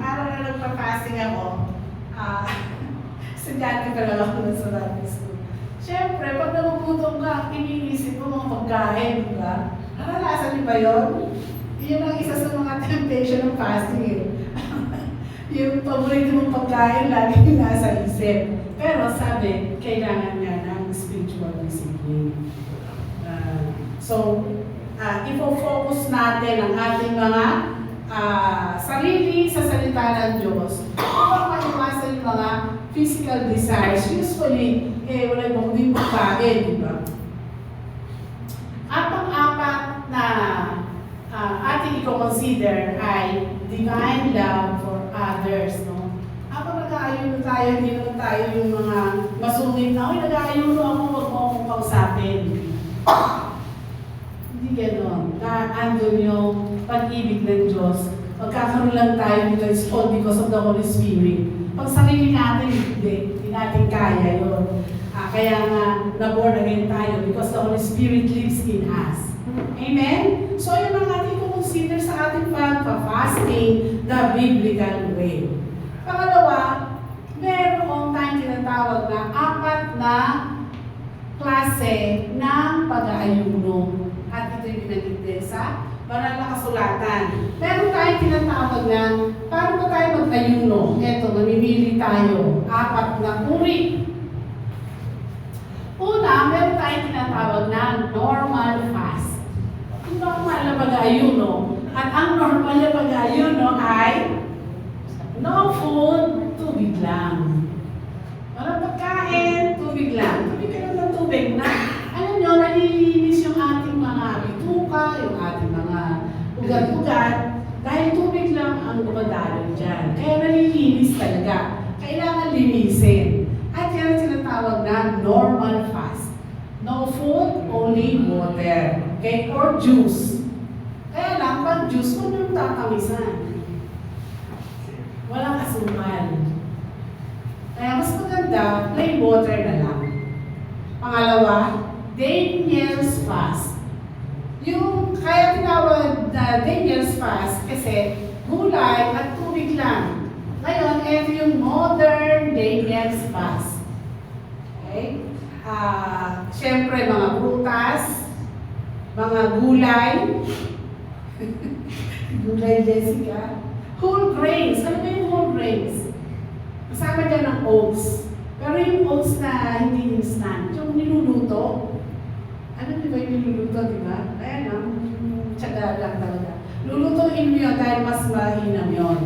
C: araw na nagpa-fasting ako, estudyante ka lang ako sa Bible school. Siyempre, pag nagugutom ka, iniisip mo mga pagkain, di ba? Naranasan niyo ba yun? Yun ang isa sa mga temptation ng fasting eh. Yung paborito mong pagkain, lagi nasa isip. Pero sabi, kailangan nga ng spiritual discipline. So, ifo-focus natin ang ating mga sarili sa salita ng Diyos upang maiwasan yung mga physical desires. Usually, wala ibang din pagkain, di ba? At pang-apat na ating i-consider ay divine love for others, no? Habang nag-aayuno tayo, hindi naman tayo yung mga masungit na, "Uy, nag-aayuno ako, wag mo akong kausapin." Hindi gano'n. Andun yung pag-ibig ng Diyos. Magkakaroon lang tayo because of the Holy Spirit. Pag sarili natin, hindi natin kaya yun. Kaya nga, na-born again tayo because the Holy Spirit lives in us. Amen? So, yun ang ating consider sa ating pag-fasting the biblical way. Pangalawa, meron tayong tinatawag na 4 na klase ng pag-aayuno. At ito'y binanggit din sa banal na kasulatan. Meron tayong tinatawag na, paano ba tayo mag-ayuno? Eto, namimili tayo. 4 na uri. Una, meron tayong tinatawag na normal fast. Ang normal na pag-ayuno. At ang normal na pag-ayuno ay no food, tubig lang. Walang pagkain, tubig lang. Tubig ka lang ng tubig na. Alam nyo, nalilinis yung ating mga bituka, yung ating mga ugat-ugat, dahil tubig lang ang dumadalo dyan. Kaya nalilinis talaga. Kailangan linisin. At yan ang tinatawag na normal fast. No food, only water. Okay? Or juice. Kaya lang, pag juice, kung yung tatamisan. Walang asukal. Kaya mas maganda, plain water na lang. Pangalawa, Daniel's fast. Yung kaya tinawag na Daniel's fast kasi gulay at tubig lang. Ngayon, ito yung modern Daniel's fast. Okay? Siyempre, mga prutas, mga gulay, gulay Jessica, whole grains. Ano ba yung whole grains? Kasama dyan ng oats. Pero yung oats na hindi instant, yung niluluto, ano di ba yung niluluto, di ba? Ayan lang, tiyaga lang talaga. Lulutuin mo yun dahil mas mahinam yun.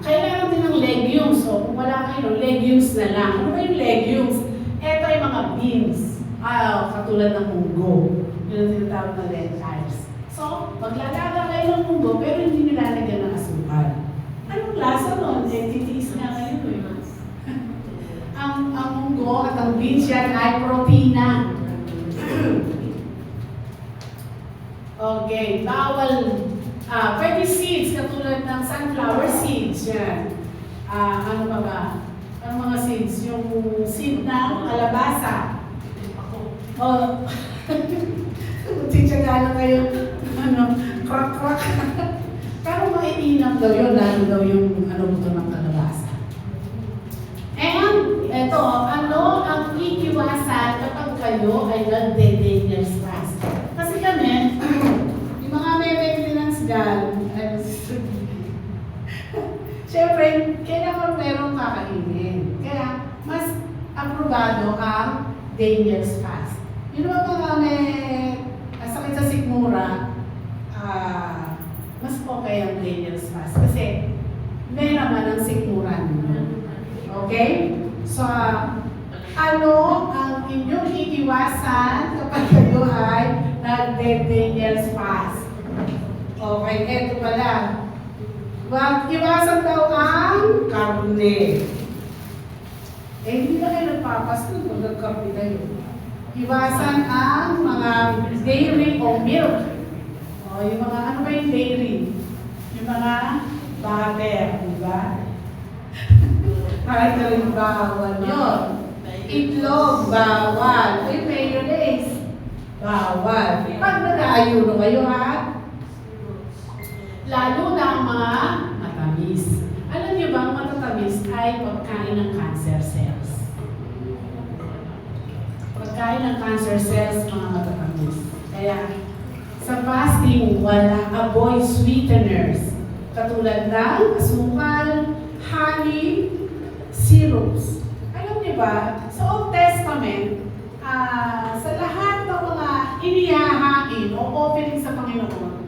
C: Kailangan din ng legumes. So, kung wala kayo, legumes na lang. Ano ba yung legumes? Ito ay mga beans. Katulad ng munggo. Yun ang tinatawag na lentils. So, maglalaga kayo ng munggo, pero hindi nilalagyan ng asukal. Anong lasa nun? Titiis nga kayo eh. ang munggo at ang beans yan ay protina. Okay, bawal. Pwede seeds, katulad ng sunflower seeds. Yan. Ano pa ba? Ano mga seeds? Yung seed ng kalabasa. Oh, titsaga lang kayo, crack-crack. Pero mainam daw yun, lalo daw yung buto ng kalabasa. And, eto, ano ang iiwasan kapag kayo ay nagde-Daniel's fast? Kasi kami, yung mga may maintenance dyan, siyempre, kailangan merong kakainin. Kaya, mas aprobado ang Daniel's fast. Yun ba mga may sakit sa sikmura, mas okay ang Daniel's fast. Kasi, may naman ang sikmuran. Okay? So, ano ang inyong iiwasan kapag kayo ay nagde-Daniel's fast? Okay, eto pala. Iwasan daw ang karne. Hindi na kayo nagpapasto kung nagkarne kayo. Iwasan ang mga dairy o milk. O, yung mga, ano ba yung dairy? Yung mga butter, di ba? Kahit na rin bawal yun. Itlog, bawal. Yung mayonnaise, bawal. Pag nag-aayuno kayo, ha? Lalo na ang mga matamis. Alam niyo ba, ang matatamis ay pagkain ng cancer cells. Pagkain ng cancer cells, mga matatamis. Kaya, sa fasting, avoid sweeteners. Katulad ng asukal, honey, syrups. Alam niyo ba, sa Old Testament, sa lahat ng ang mga inihahain o offering sa Panginoon,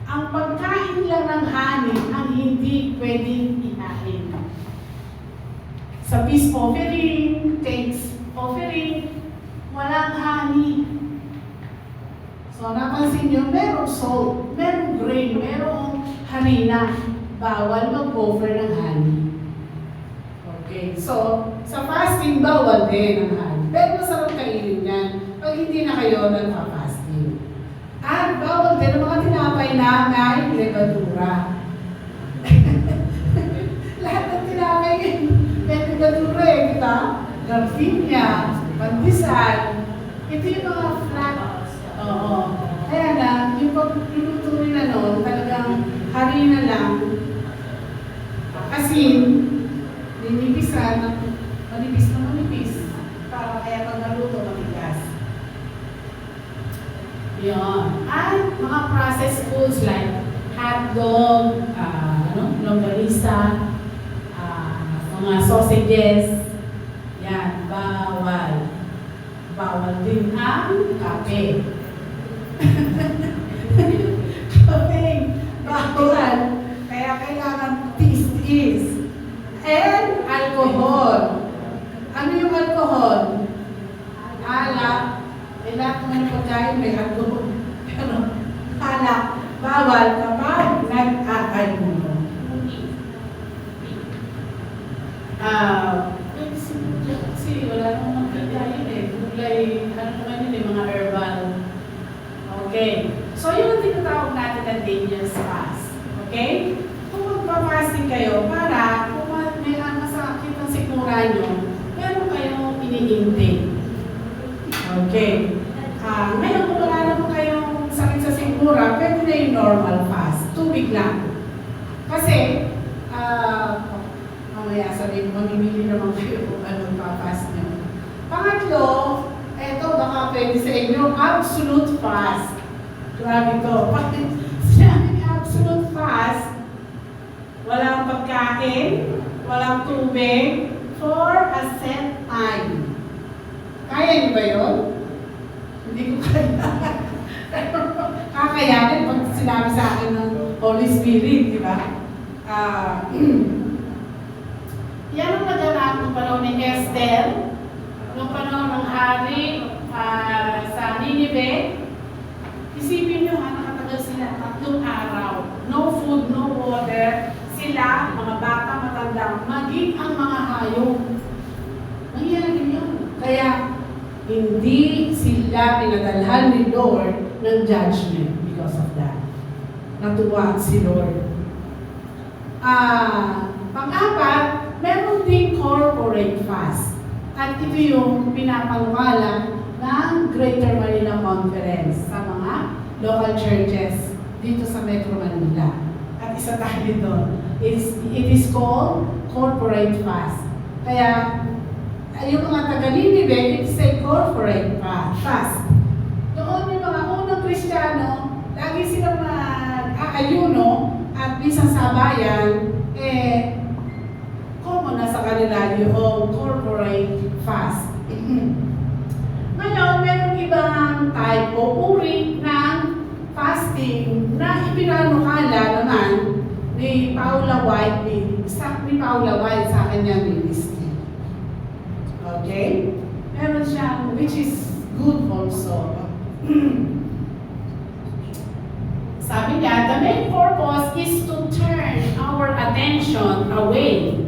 C: ang pagkain lang ng hanin ang hindi pwedeng ihain. Sa peace offering, thanks offering, walang hanin. So, napansin nyo, merong salt, merong grain, merong harina. Bawal mag-offer ng honey. Okay, so, sa fasting, bawal din ang honey. Pero masarap kainin yan pag hindi na kayo nagpa-fasting. At bawal din ang mga tinapay na may levadura. Lahat ng tinapay may levadura di ba? Garfinia, pandesal, ito yung mga flat. Oo. Kaya na, yung pagluluto nila noon, talagang harina lang. Asin, linipisan, manipis na manipis. Para kaya pag naluto, matigas. Yun. At mga processed foods like hotdog, longganisa, mga sausages, yan, bawal. Bawal din ang kape. Kape, bawal. Kaya kailangan tiis-tiis. And alcohol. Ano yung alcohol? Alak. Lahat ng pagkain may alcohol. Pero alak, bawal kapag nag-aalcohol. Kasi wala namang pagkain gulay, ano naman yun mga herbal. Okay. So yun ang tinatawag natin na dangerous fast. Okay? Kung magpa-fasting kayo, para kung may masakit ang sikmura nyo, meron kayong iniintake. Okay. Ngayon kung wala naman kayong sakit sa sikmura, pwede na yung normal fast. Tubig lang. Kasi, mamaya sabihin, mamimili naman kayo kung anong pa-fast nyo. Pangatlo, eto baka pwede sa inyo, absolute fast. Grabe to. Pag sinabing absolute fast, walang pagkain, walang tubig, for a set time. Kaya niyo ba yun? Hindi ko kaya. Kakayanin pag sinabi sa akin ng Holy Spirit, di ba? Yan ang naganap ng panahon ni Esther, nung panahon ng hari sa Ninive. Isipin nyo nakatagal sila 3 araw. No food, no water. Sila, mga bata, matanda, maging ang mga hayop. Nangyari yun. Kaya, hindi sila pinadalhan ni Lord ng judgment because of that. Natuwa si Lord. Pang-apat, meron din corporate fast. At ito yung pinapangwala ng Greater Manila Conference sa mga local churches dito sa Metro Manila. At isa tayo doon. It is called corporate fast. Kaya, yung mga taga-Ninive, it is a corporate fast. Doon yung mga unang Kristiyano, lagi silang mag-aayuno at minsan sa bayan, common na sa kanila yung corporate fast. Ngayon, meron ibang type o uri ng fasting na ipinanukala naman ni Paula White, ni Paula White sa kanyang ministry. Okay? Meron siyang, which is good also. Sabi niya, the main purpose is to turn our attention away.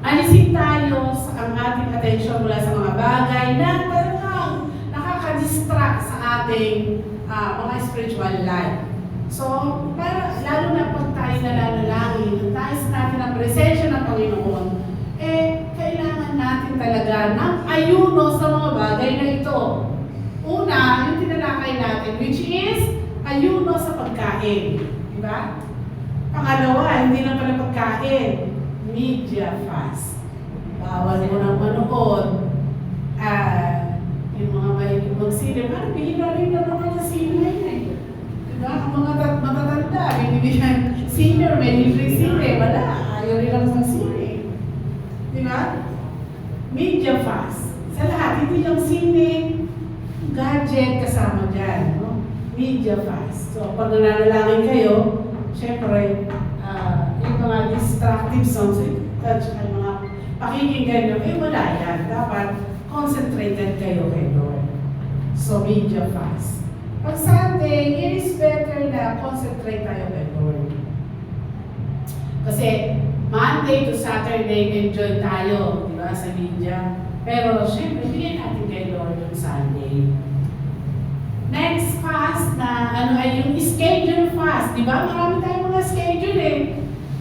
C: Alisin tayo sa ating attention mula sa mga bagay na talagang nakaka-distract sa ating mga spiritual life. So, para, lalo na pag tayo nalalangin, tayo sa natin ang presensya ng Panginoon, kailangan natin talaga ng ayuno sa mga bagay na ito. Una, yung tinalakay natin, which is ayuno sa pagkain. Diba? Pangalawa, hindi lang pala pagkain, media fast. Bawal mo ng manood. Yung mga may mag-sine, parang bihira-hira naman sa sine eh. Diba? Ang mga matatanda, binibigyan senior, may libre sine, wala. Ayaw rin lang sa sine. Diba? Media fast. Sa lahat, hindi lang sine, gadget kasama dyan, no? Media fast. So, pag nananalangin kayo, syempre, yung mga distractive songs, at yung mga pakikinggan nyo, wala yan. Dapat concentrated kayo kay Lord. So, media fast. Pag Sunday, it is better na concentrate tayo kay Lord. Kasi, Monday to Saturday, enjoy tayo, di ba, sa media. Pero, syempre, bigyan natin kay Lord yung Sunday. Next fast na, ay yung schedule fast. Di ba? Marami tayong mga schedule eh.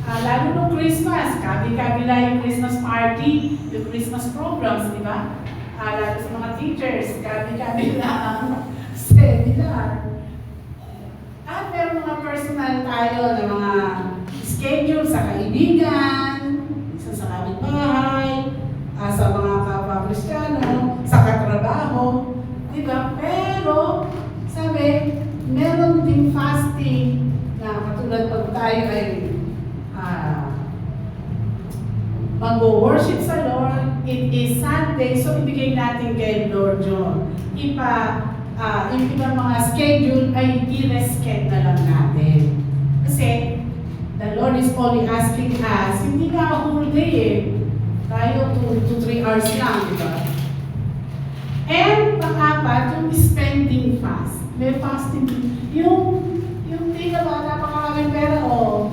C: Lalo nung Christmas, kabila yung Christmas party, yung Christmas programs, di ba? Lalo sa mga teachers, kabila ang seminar. At meron mga personal tayo na mga schedule sa kaibigan, isa sa kapitbahay, sa mga kapwa-Kristiyano, sa katrabaho, di ba? Pero, sabi, meron din fasting na katulad pag tayo ay mag-worship sa Lord, it is Sunday, so ibigay natin kay Lord John. Yung ibang mga schedule ay i-reschedule na lang natin. Kasi, the Lord is only asking us, hindi nga whole day eh. Tayo 2 to 3 hours lang, di ba? And pang-apat, yung spending fast. May fasting, yung tingnan ba, napakaraming pera o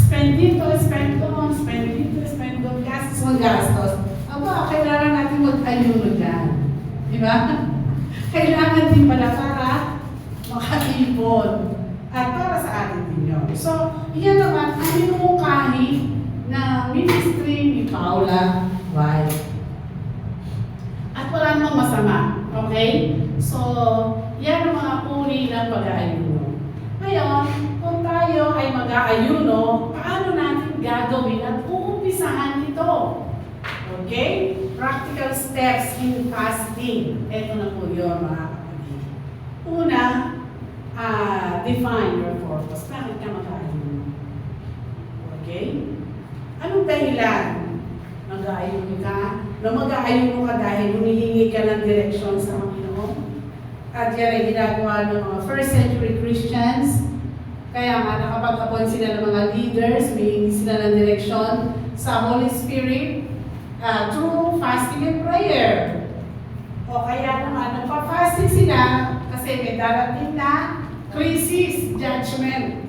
C: spend dito, spend doon, spend dito, spend doon, gastos. Aba, kailangan natin mag-ayuno dyan. Di ba? Kailangan din pala para makaipon at para sa atin din yun. So, yan naman, ang minumungkahi na ministry ni Paula White. At wala namang masama. Okay? So, yan ang mga uri ng pag-aayuno. Ngayon, kung tayo ay mag-aayuno, paano natin gagawin at uumpisahan ito? Okay? Practical steps in fasting. Ito na po yun, mga kapatid. Una, define your purpose. Bakit ka mag-aayuno? Okay? Anong dahilan? Mag-aayuno ka? Mag-aayuno ka dahil humihingi ka ng direksyon sa Panginoon? At yan ay ginagawa ng mga first century Christians. Kaya nga nakapag-appoint sila ng mga leaders, humihingi sila ng direksyon sa Holy Spirit through fasting and prayer. O kaya naman, nagpa-fasting sila kasi may darating na crisis, judgment.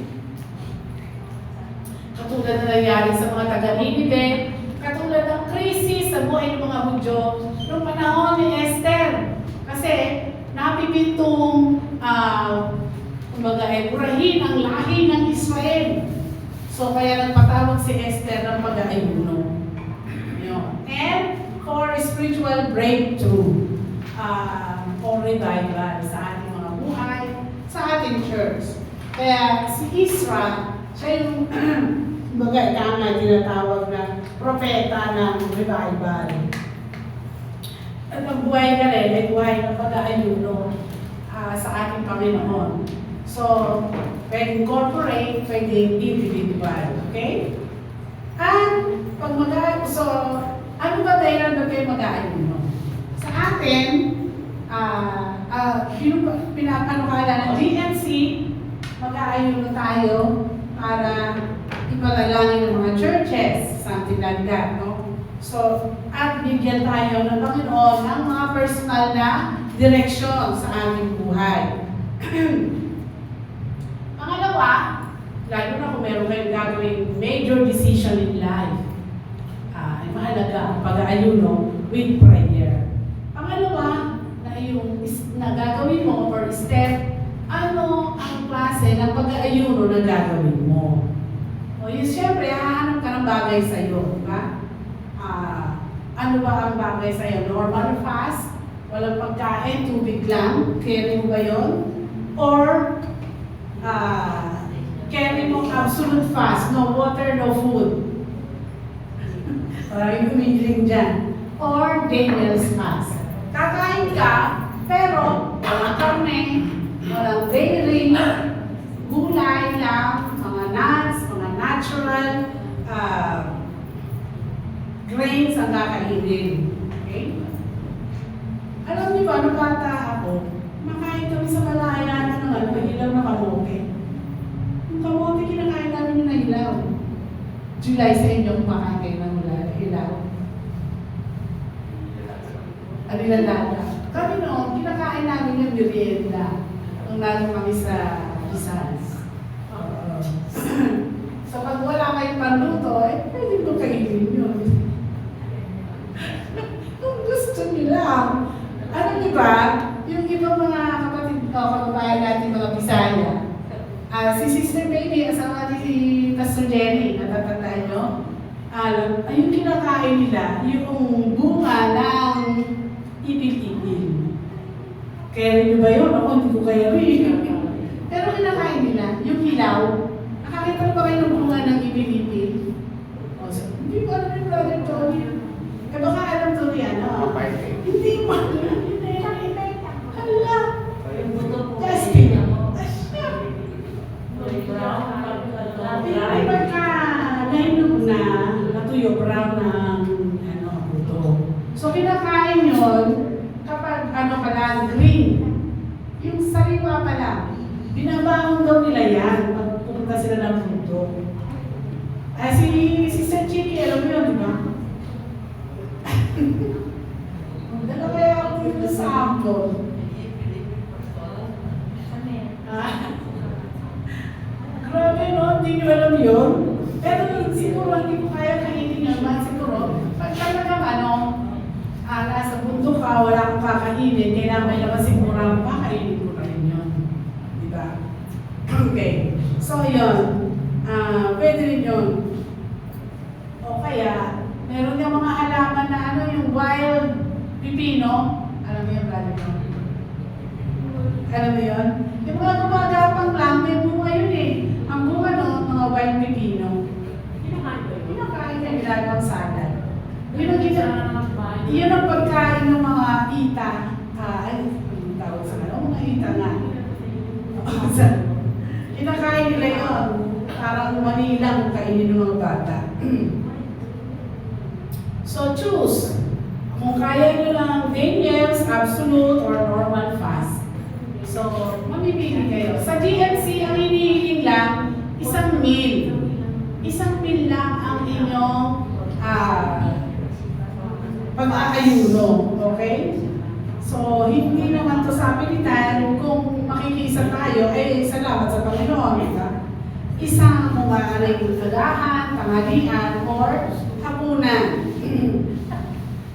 C: Katulad na nangyari sa mga taga-Ninive, katulad ng krisis sa buhay ng mga Hudyo noong panahon ni Esther. Kasi napipintong burahin ang lahi ng Israel. So kaya nagpatawag si Esther ng pag-aayuno. And for spiritual breakthrough or revival sa ating mga buhay, sa ating church. Kaya si Isra, siya yung tama tinatawag na propeta ng revival. At ang buhay na rin ay buhay ng pag-aayuno sa ating Panginoon. So, pwedeng corporate, pwedeng individual. Okay? At pag ano ba dahilan ba kayo mag-aayuno? Sa atin, pinapalukala ng GNC, mag-aayuno tayo para ipalalangin ng mga churches, something like that, no? So, at bigyan tayo ng Panginoon ng mga personal na direksyon sa ating buhay. Pangalawa, lalo na kung meron kayong gagawing major decision in life, ay mahalaga ang pag-aayuno with prayer. Pangalawa, na yung gagawin mo or step, ano ang klase ng pag-aayuno na gagawin mo? O yun, siyempre, hahanap ka ng bagay sa'yo, di ba? Ano ba ang bagay sa'yo? Normal fast? Walang pagkain, tubig lang? Carry mo ba yun? Or, carry mo absolute fast, no water, no food? Maraming humihiling dyan. Or Daniel's fast. Kakain ka, pero walang karne, walang dairy, gulay lang, mga nuts, mga natural grains ang kakainin. Okay? Alam niyo ba, nung bata ako, makain kami sa malaya ng ilaw na kamote. Yung kamote, kinakain namin yung ilaw. July sa inyo, kumakain kayo ng ilaw. Ano yung lala? Kami noon, kinakain namin yung merienda. Nung nalo kami sa Rizals. So pag wala kayong panluto, pwede ko kainin yun. Kung gusto nyo lang. Ano di ba? Yung ibang mga kapatid ko, kababayan natin mga Bisaya, si Sister Baby, asawa ni si Pastor Jenny, natatandaan nyo? Yung kinakain nila, yung bunga ng ibil-ibil. Kaya rin nyo ba yun? Ako, hindi ko kaya rin. Pero kinakain nila, yung hilaw. Nakakita na ba kayo ng bunga ng ibil-ibil? Hindi ko alam yung brother Tony. Eh baka alam Tony, ano? Hindi mo alam. Hala! Testing. Hindi ba ka nainom na natuyo brown ng buto? So kinakain yun kapag pa lang, green. Yung sariwa pa lang. Binabaon daw nila yan pag pupunta sila ng bundok. Si Sister Chiki, alam mo yun, di ba? Dala kaya ako dito sa Ambon. Grabe no, hindi nyo alam yun. Pero siguro hindi ko kaya kainin naman. Siguro, pag talagang nasa bundok ka, wala kang kakainin, kailangan may labas siguro ang kakainin ko rin yun. Diba? Okay. So yun, pwede rin yun. O kaya, meron yung mga halaman na yung wild pipino. Alam mo yung brother mo? Alam mo yun? Yung mga gumagapang lang, may bunga yun eh. Ang bunga no, mga wild pipino.
A: Kinakain ko yun.
C: Kinakain na ginagawang salad. Yun ang pagkain ng mga ita. Ang tawag sa kanila, mga ita nga. Kinakain nila yun. Parang mali lang kainin ng mga bata. So choose. Kung kaya nyo lang Daniels, absolute, or normal fast. So, mamipili kayo. Sa DMC, ang hinihiling lang, isang meal. Isang meal lang ang inyong pag-aayuno. Okay? So, hindi naman to sa pilitan kung makikisa tayo, salamat sa Panginoon. Isang kung yung agahan, tanghalian, or hapunan.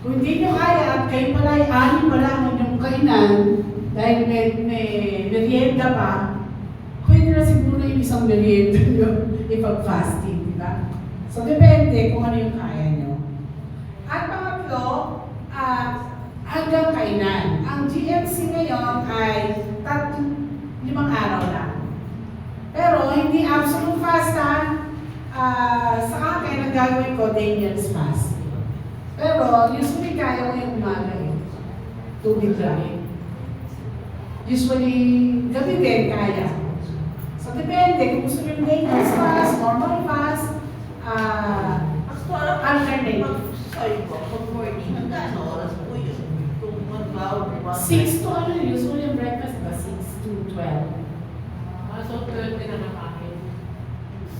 C: Kung hindi nyo kaya at kayo pala ay anim pa lang yung kainan, dahil may merienda pa, pwede na siguro yung isang merienda nyo ipag-fasting, di ba? So, depende kung ano yung kaya nyo. At pangatlo, hanggang kainan. Ang GMC ngayon ay 5 araw lang. Pero hindi absolute fast sa akin, ang gagawin ko, Daniel's fast. Pero usually kaya ko yung umaga eh. Tubig lang. Usually, gabi din kaya. So, depende. Kung gusto nyo yung Daniel's fast, normal fast, alternate.
D: Sorry po, pag morning, hanggang oras po yun? Kung mag-hour,
C: 6 to usually yung breakfast ba? 6 to 12.
A: So, 12 na nakain.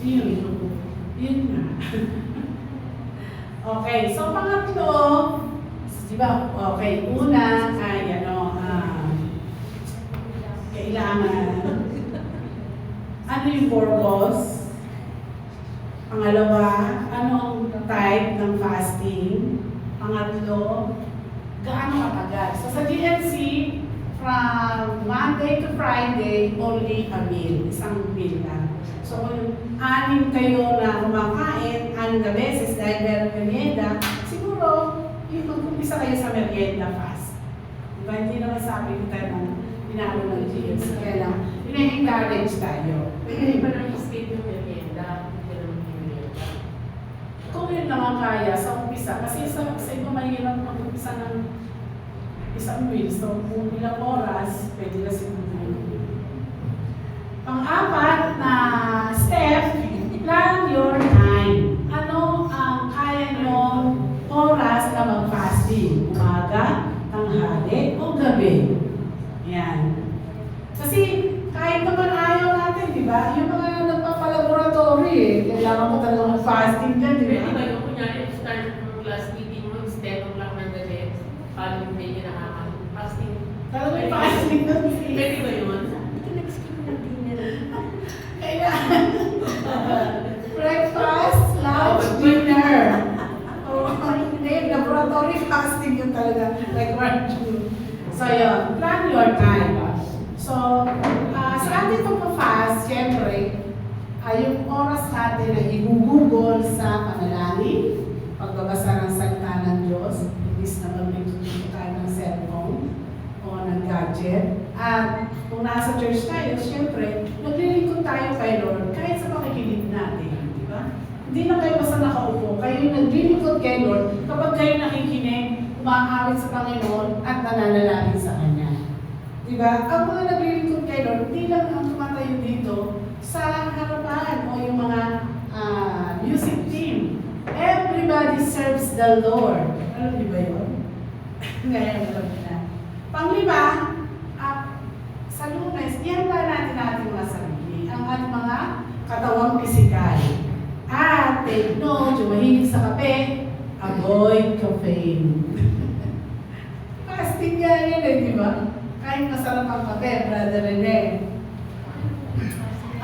C: Yun na. Okay, so pangatlo, di ba, okay, una ay kailangan, ano yung purpose? Pangalawa, anong type ng fasting? Pangatlo, gaano katagal? So sa GNC, from Monday to Friday, only a meal, isang meal lang. So kung 6 kayo na kumakain, 6 na beses dahil meron merienda, siguro, yung mag-umpisa kayo sa merienda fast. Diba, hindi naman sabi ko tayo ng pinalo ng GNC, kaya lang, ina-encourage tayo.
A: Hindi pa lang skip yung merienda. Hindi naman yung merienda.
C: Kung yun naman kaya sa umpisa, kasi sa iba mahirap mag-umpisa ng isang meal. So kung ilang oras, pwede na siguro. Pang-apat na step, plan your time. Ano ang kaya nyong oras na mag-fasting? Umaga, tanghali, o gabi? eh. Kailangan mo talaga mag-fasting dyan, di
A: Pwede
C: ba?
A: ba yung kunyari, start ng class meeting mo, instead of lang nandalit, following day yun fasting?
C: Talaga may fasting doon.
A: Pwede ba yun?
C: Kailangan. Breakfast, lunch, dinner. Oh, hindi, laboratory fasting yun talaga. Like working. So yun, plan your time. So, sa ating pagpa-fast, syempre, yung oras natin ay igugugol sa panalangin, pagbabasa ng salita ng Diyos, imbis na magbibigay tayo ng cellphone o ng gadget. At kung nasa church tayo, syempre, naglilingkod tayo kay Lord kahit sa pakikinig natin. Di ba? Hindi na kayo basta nakaupo, kayo yung naglilingkod kay Lord kapag kayo nakikinig, umaawit sa Panginoon at nananalangin sa Kanya. Diba? Ang mga naglilingkod kay Lord, hindi lang ang tumatayo dito sa harapan o yung mga music team. Everybody serves the Lord. Alam niyo ba yun? Ngayon, alam na. Panglima, sa Lunes, ihanda natin ating mga sarili, ang ating mga katawang pisikal. At take note, yung mahilig sa kape, avoid caffeine. Fasting nga yan eh, di ba? Kahit masarap ang kape, Brother Rene.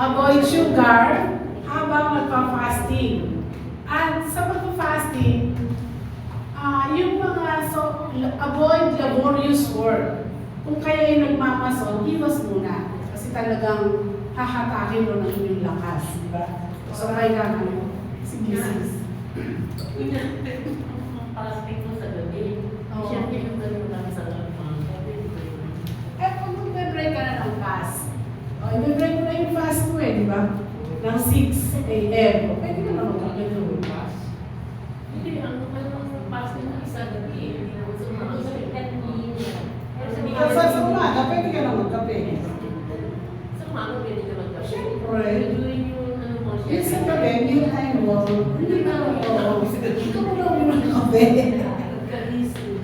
C: Avoid sugar habang nagpa-fasting. At sa pagpa-fasting, yung mga, avoid laborious work. Kung kayo ay nagmamason, iwas muna. Kasi talagang hahatakin mo ng inyong lakas, di ba? So, kailangan mo. Sige, sis.
A: Fasting mo sa gabi.
C: Oo.
A: Siyempre yung ganun lang sa gabi.
C: Kung magbe-break ka na ng fast, i-break mo na yung fast mo eh, di ba? Ng 6 a.m. Pwede ka na magkagano yung fast.
A: Hindi, ang fasting mo isa gabi. Hindi naman sa mga
C: Sa umaga, pwede ka na magkape.
A: sa umaga pwede ka magkape.
C: Siyempre.
A: During yung ano mo,
C: Yung sa gabi, meal time mo, hindi ka na magkape.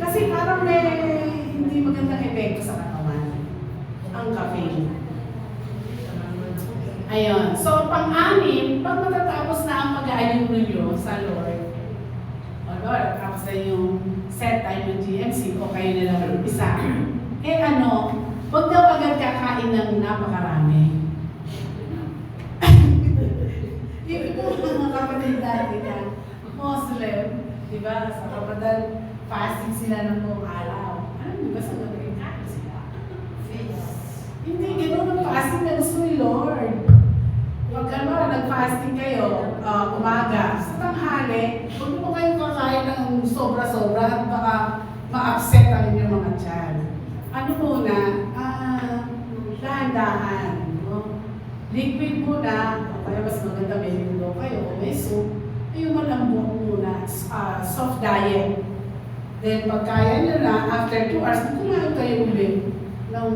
C: Kasi parang may hindi magandang epekto sa katawan ang caffeine. Ayun. So, pang-anim, pag matatapos na ang pag-aayuno nyo sa Lord, o Lord, tapos na yung set time ng GMC, o kayo na lang mag-isa, huwag daw agad kakain ng napakarami. Yung mga kapatid natin na Muslim, di ba, sa Ramadan, fasting sila ng buong araw. Ano mo ba sa gagawin? Kain sila. Hindi, gano'n ang fasting na gusto ni Lord. Pag nag-fasting kayo, umaga, sa tanghali, huwag mo kayong kakain ng sobra-sobra at baka ma-upset ang inyong mga tiyan. Ano muna, dahan-dahan. No? Liquid muna, o kaya mas maganda may lindo kayo, o may soup, yung malambot muna, soft diet. Then pagkaya nyo na, after 2 hours, kumain kayo ulit ng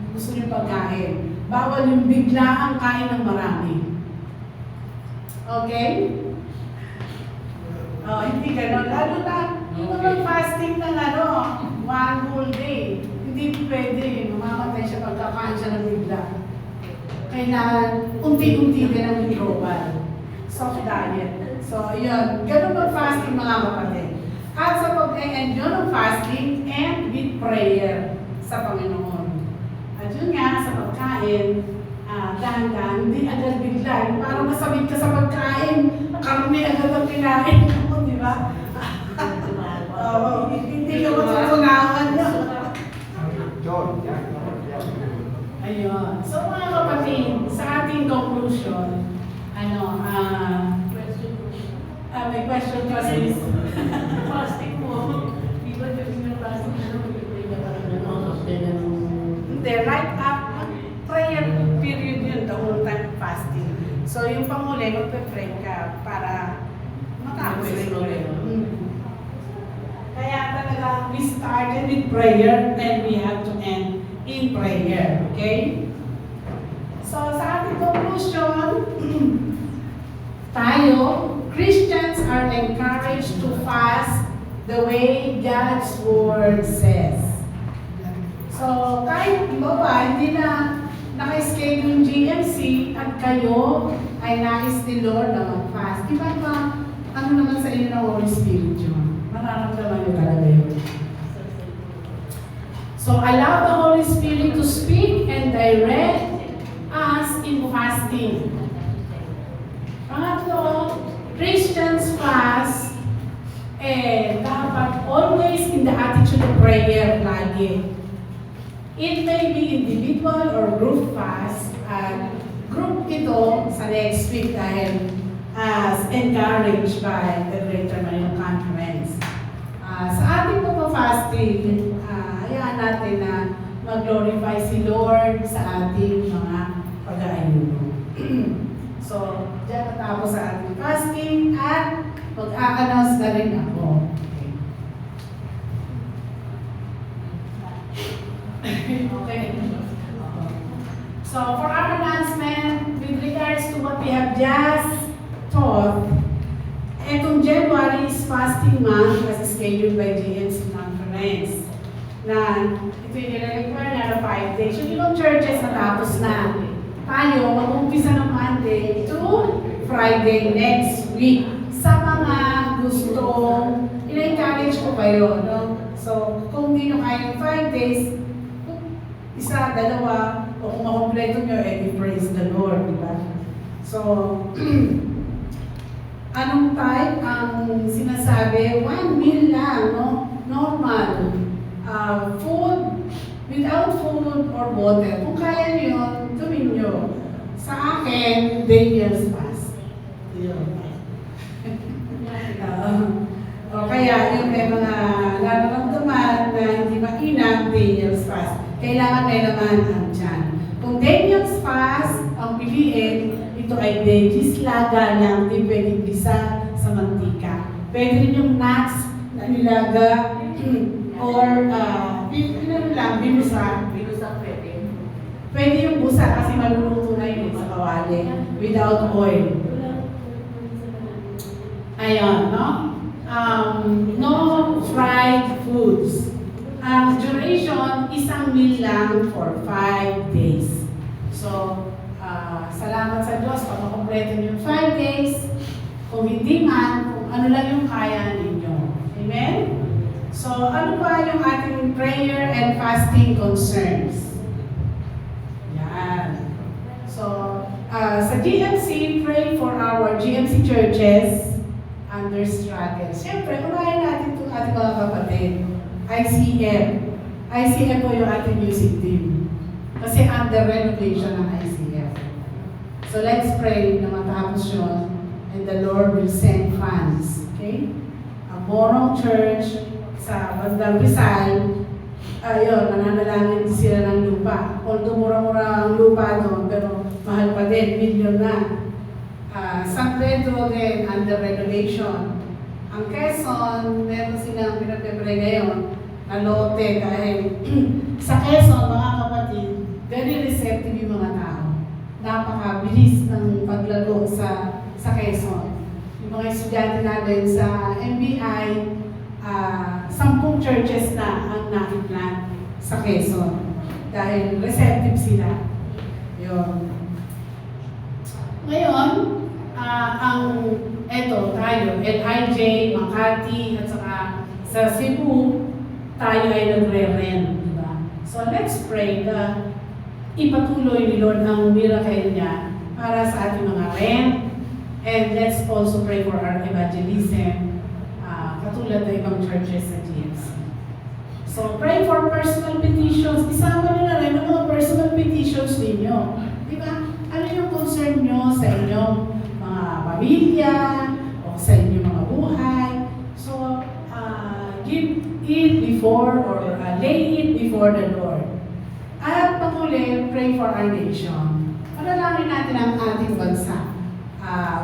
C: gusto nyo pagkain. Bawal yung bigla ang kain ng marami. Okay? Hindi ganon. Lalo na, yung mga fasting ng one whole day. Hindi pwede. Mamamatay siya pagkakain siya ng bigla. Kailangan unti-unti din ang withdrawal. Soft diet. So, yun. Ganon mag-fasting mga kapatid. At sa pag-end nyo ng fasting and with prayer sa Panginoon. At yun nga, sa pagkain, dahan-dahan, hindi agad bigla. Parang masabit ka sa pagkain, karne agad ang kinain mo, di ba? Hindi ka matutunawan nyo. Ayun. So mga kapatid, sa ating conclusion, may question ka sis.
A: Fasting mo, di ba yung fasting na mag-pray ka parang
C: Hindi, right up, prayer period yun, the whole time fasting. So yung panghuli, magpe-pray ka para matapos na yung Kaya talaga, we started with prayer and we have to end in prayer. Okay? So sa ating conclusion, tayo, Christians are encouraged to fast the way God's Word says. So, kahit iba ba, hindi na naka-schedule yung GMC at kayo ay nais ni Lord na mag-fast, iba ba, ano naman sa inyo ng Holy Spirit yun? Mararamdaman niyo talaga yun. So allow the Holy Spirit to speak and direct us in fasting. Pangatlo, Christians fast, dapat always in the attitude of prayer lagi. It may be individual or group fast, at group ito sa next week dahil as encouraged by the Greater Manila Conference. Sa ating fasting, hayaan natin na mag-glorify si Lord sa ating mga pag-aayuno. So, diyan natapos sa ating fasting at mag-a-announce na rin ako. Okay. So, for our announcement, with regards to what we have just taught, etong January is fasting month as scheduled by GMC Conference. Na ito yung nire-require na 5 days. Yung ibang churches natapos na. Tayo, mag-umpisa ng Monday to Friday next week. Sa mga gustong, ina-encourage ko kayo, no? So, kung hindi nyo kaya 5 days, isa, dalawa, o kung makompleto nyo, praise the Lord, di ba? So, anong type ang sinasabi? 1 meal lang, no? Normal. Food, without food or water. Kung kaya nyo yun, tuwin nyo. Sa akin, Daniel's fast. O kaya yung may mga nararamdaman na hindi mainam, Daniel's fast. Kailangan may laman ang tiyan. Kung Daniel's fast, ang piliin, ito ay veggies, laga lang, hindi pwedeng bisa sa mantika. Pwede rin yung nuts na nilaga, or binusa.
D: Binusa pwede.
C: Pwede yung busa kasi maluluto na yun sa kawali without oil. Ayun, no? No fried foods. Ang duration, isang meal lang for 5 days. So, salamat sa Diyos pag makompleto niyo yung 5 days. Kung hindi man, kung ano lang yung kaya ninyo. Amen? So, ano ba yung ating prayer and fasting concerns? Yan. So, sa GMC, pray for our GMC churches under struggle. Siyempre, unahin natin itong ating mga kapatid. ICF. ICF po yung ating music team. Kasi under renovation ng ICF. So, let's pray na matapos yun and the Lord will send funds. Okay? Ang Morong Church, sa Bandang Rizal, ayun, nananalangin sila ng lupa. Although mura-mura ang lupa doon, pero mahal pa din, milyon na. San Pedro din, under renovation. Ang Quezon, meron silang pinagpipray ngayon na lote dahil sa Quezon, mga kapatid, very receptive yung mga tao. Napakabilis ng paglago sa Quezon. Yung mga estudyante natin sa MBI, 10 churches na ang nakiplan sa Quezon dahil receptive sila. Yun. Ngayon, tayo, LIJ, Makati, at saka sa Cebu, tayo ay nagre-rent, di ba? So let's pray na ipatuloy ni Lord ang miracle niya para sa ating mga rent, and let's also pray for our evangelism, katulad ng ibang churches sa GMC. So, pray for personal petitions. Isama nyo na rin ang mga personal petitions ninyo. Di ba? Ano yung concern nyo sa inyong mga pamilya o sa inyong mga buhay? So, give it before or lay it before the Lord. At panguli, pray for our nation. Panalangin natin ang ating bansa,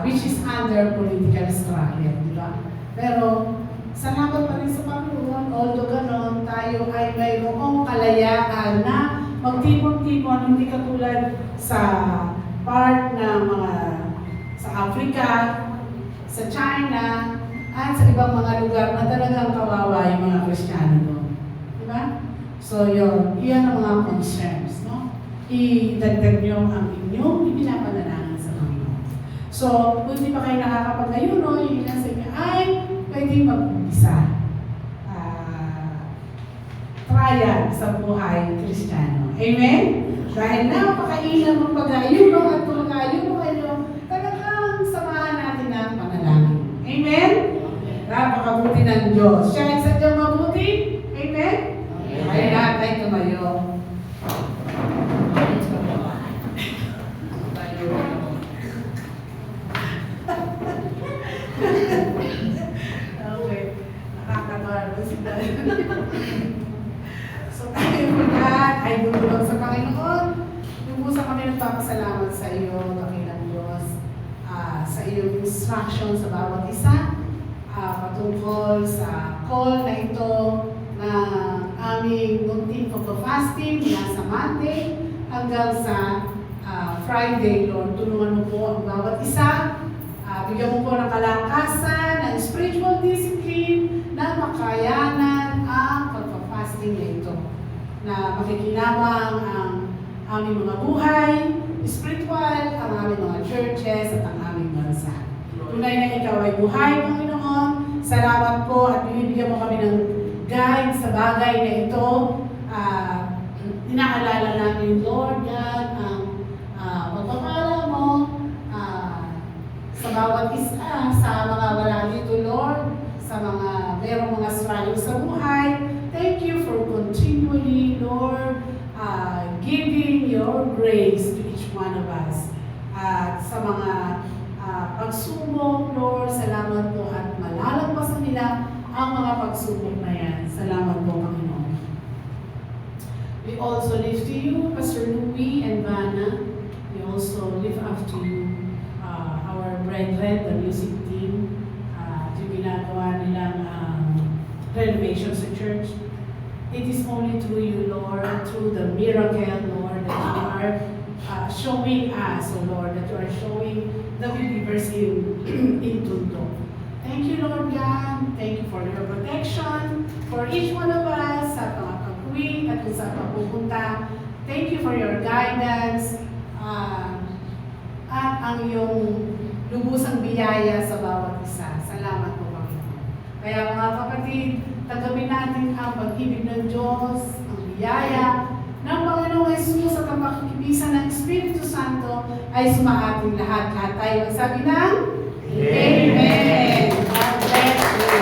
C: which is under political struggle. Di ba? Pero, salamat pa rin sa Panginoon, although ganon, tayo ay mayroong kalayaan na magtipon-tipon, hindi katulad sa part ng mga sa Africa, sa China, at sa ibang mga lugar na talagang kawawa yung mga Kristiyano doon. Diba? So yun ang mga concerns, no? Idagdag nyo ang inyong ipinapanalangin sa Panginoon. So, kung hindi pa kayo nakakapag-ayuno, yung ilan sa inyo ay pwedeng mag-umpisa. Trial sa buhay Kristiyano. Amen? Dahil napakailang ng pag-ayuno at kung mag-ayuno kayo, talagang samahan natin ang panalangin. Amen? Napakabuti ng Diyos. Siya ay sadyang mabuti. Amen? Kaya lahat tayo tumayo. Okay. Nakakatawa sila. So tayo po lahat ay dumulog sa Panginoon. Lumusan kami nagpapasalamat sa iyo, Dakilang Diyos, sa iyong instruction sa bawat isa, patungkol sa call na ito na aming munting pagpa-fasting mula sa Monday hanggang sa Friday, Lord. Tulungan mo po ang bawat isa. Bigyan mo po ng kalakasan, ng spiritual discipline na makayanan ang pagpa-fasting na ito. Na makikinabang ang aming mga buhay, spiritual, ang aming mga churches at ang aming bansa. Tunay na ikaw ay buhay, Panginoon. Salamat po at binibigyan mo kami ng guide sa bagay na ito. Inaalala namin, Lord God, ang pagpapala mo sa bawat isa, sa mga wala dito, Lord, sa mga merong mga struggle sa buhay. Thank you for continually, Lord, giving your grace to each one of us. At sa mga pagsubok, Lord, salamat po at malalagpasan nila ang mga pagsubok na yan. Salamat po, Panginoon. We also lift to you, Pastor Louie and Vanna. We also lift up to you our brethren, the music team, yung ginagawa nilang renovation sa church. It is only through you, Lord, through the miracle, Lord, that you are showing us, oh Lord, that you are showing the believers in Tundo. Thank you, Lord God. Thank you for your protection for each one of us sa mga pag-uwi at kung saan papupunta. Thank you for your guidance at ang iyong lubusang biyaya sa bawat isa. Salamat po, Panginoon. Kaya mga kapatid, tagamin natin ang pag-ibig ng Diyos, ang biyaya ng Panginoong Jesus at ang pakikibisan ng Espiritu Santo ay sumaating lahat. Lahat tayo magsabi ng Amen. God bless you.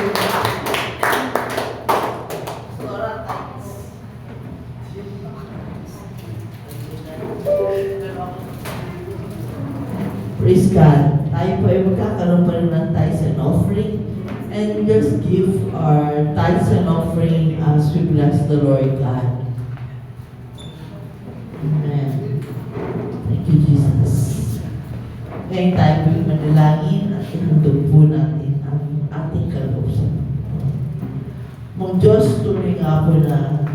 D: Praise God. Tayo po ay magkakaroon pa rin ng tithes and offering. And just give our tithes and offering as we bless the Lord God. Amen. Thank you, Jesus. Ngayon tayo po yung manalangin at ihandog po natin ang ating kaloosan. Mong Diyos, tunay nga po na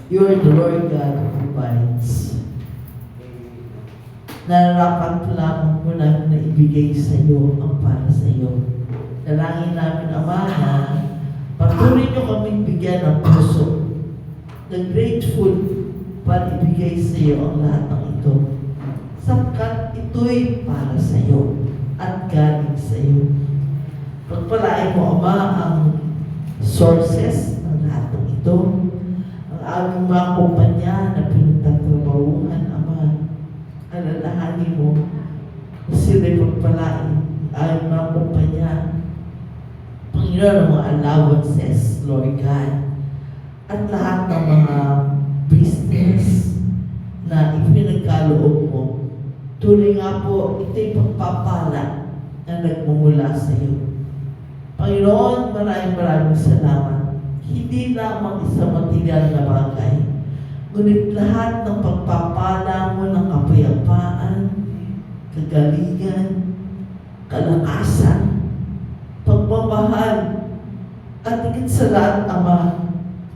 D: you are the Lord God who provides. Nararapat lamang po namin na ibigay sa iyo ang para sa iyo. Dalangin namin, Ama, na patuloy niyo kaming bigyan ng puso na grateful para ibigay sa iyo ang lahat ng ito. Sapkat ito'y para sa iyo at galing sa iyo. Pagpalain mo, Ama, ang sources ng lahat ng ito. Ang aming mga kumpanya na pinagtatrabahuhan, Ama, alalahanin mo sila'y pagpalain ang mga kumpanya. Panginoon, ang mga allowances, Lord God, at lahat ng mga business na ipinagkaloob mo. Tuloy nga po, ito'y pagpapala na nagmumula sa iyo. Panginoon, maraming salamat. Hindi lamang isang material na bagay, ngunit lahat ng pagpapala mo ng kapayapaan, kagalingan, kalakasan, pagmamahal, at higit sa lahat, Ama,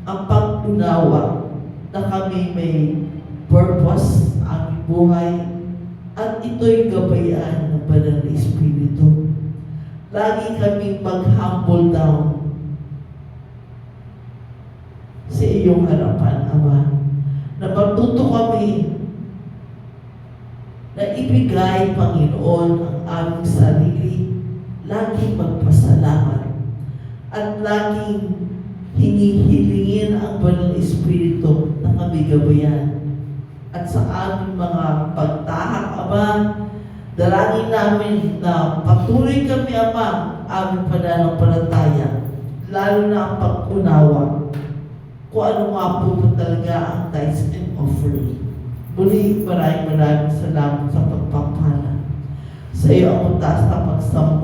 D: ang pag-unawa na kami may purpose sa aming buhay at ito'y gabayaan ng Banal na Espiritu. Lagi kami mag-humble down sa iyong harapan, Ama, na matuto kami na ibigay, Panginoon, ang aming sarili, laging magpasalamat, at laging hinihilingin ang Banal Espiritu na kami gabayan. At sa aming mga pagtahak, Ama, dalangin namin na patuloy kami, Ama, aming pananampalataya, lalo na ang pag-unawa kung ano nga po talaga ang tithes and offering. Muli, maraming salamat sa pagpapala. Sa iyo ang taas na pagsamba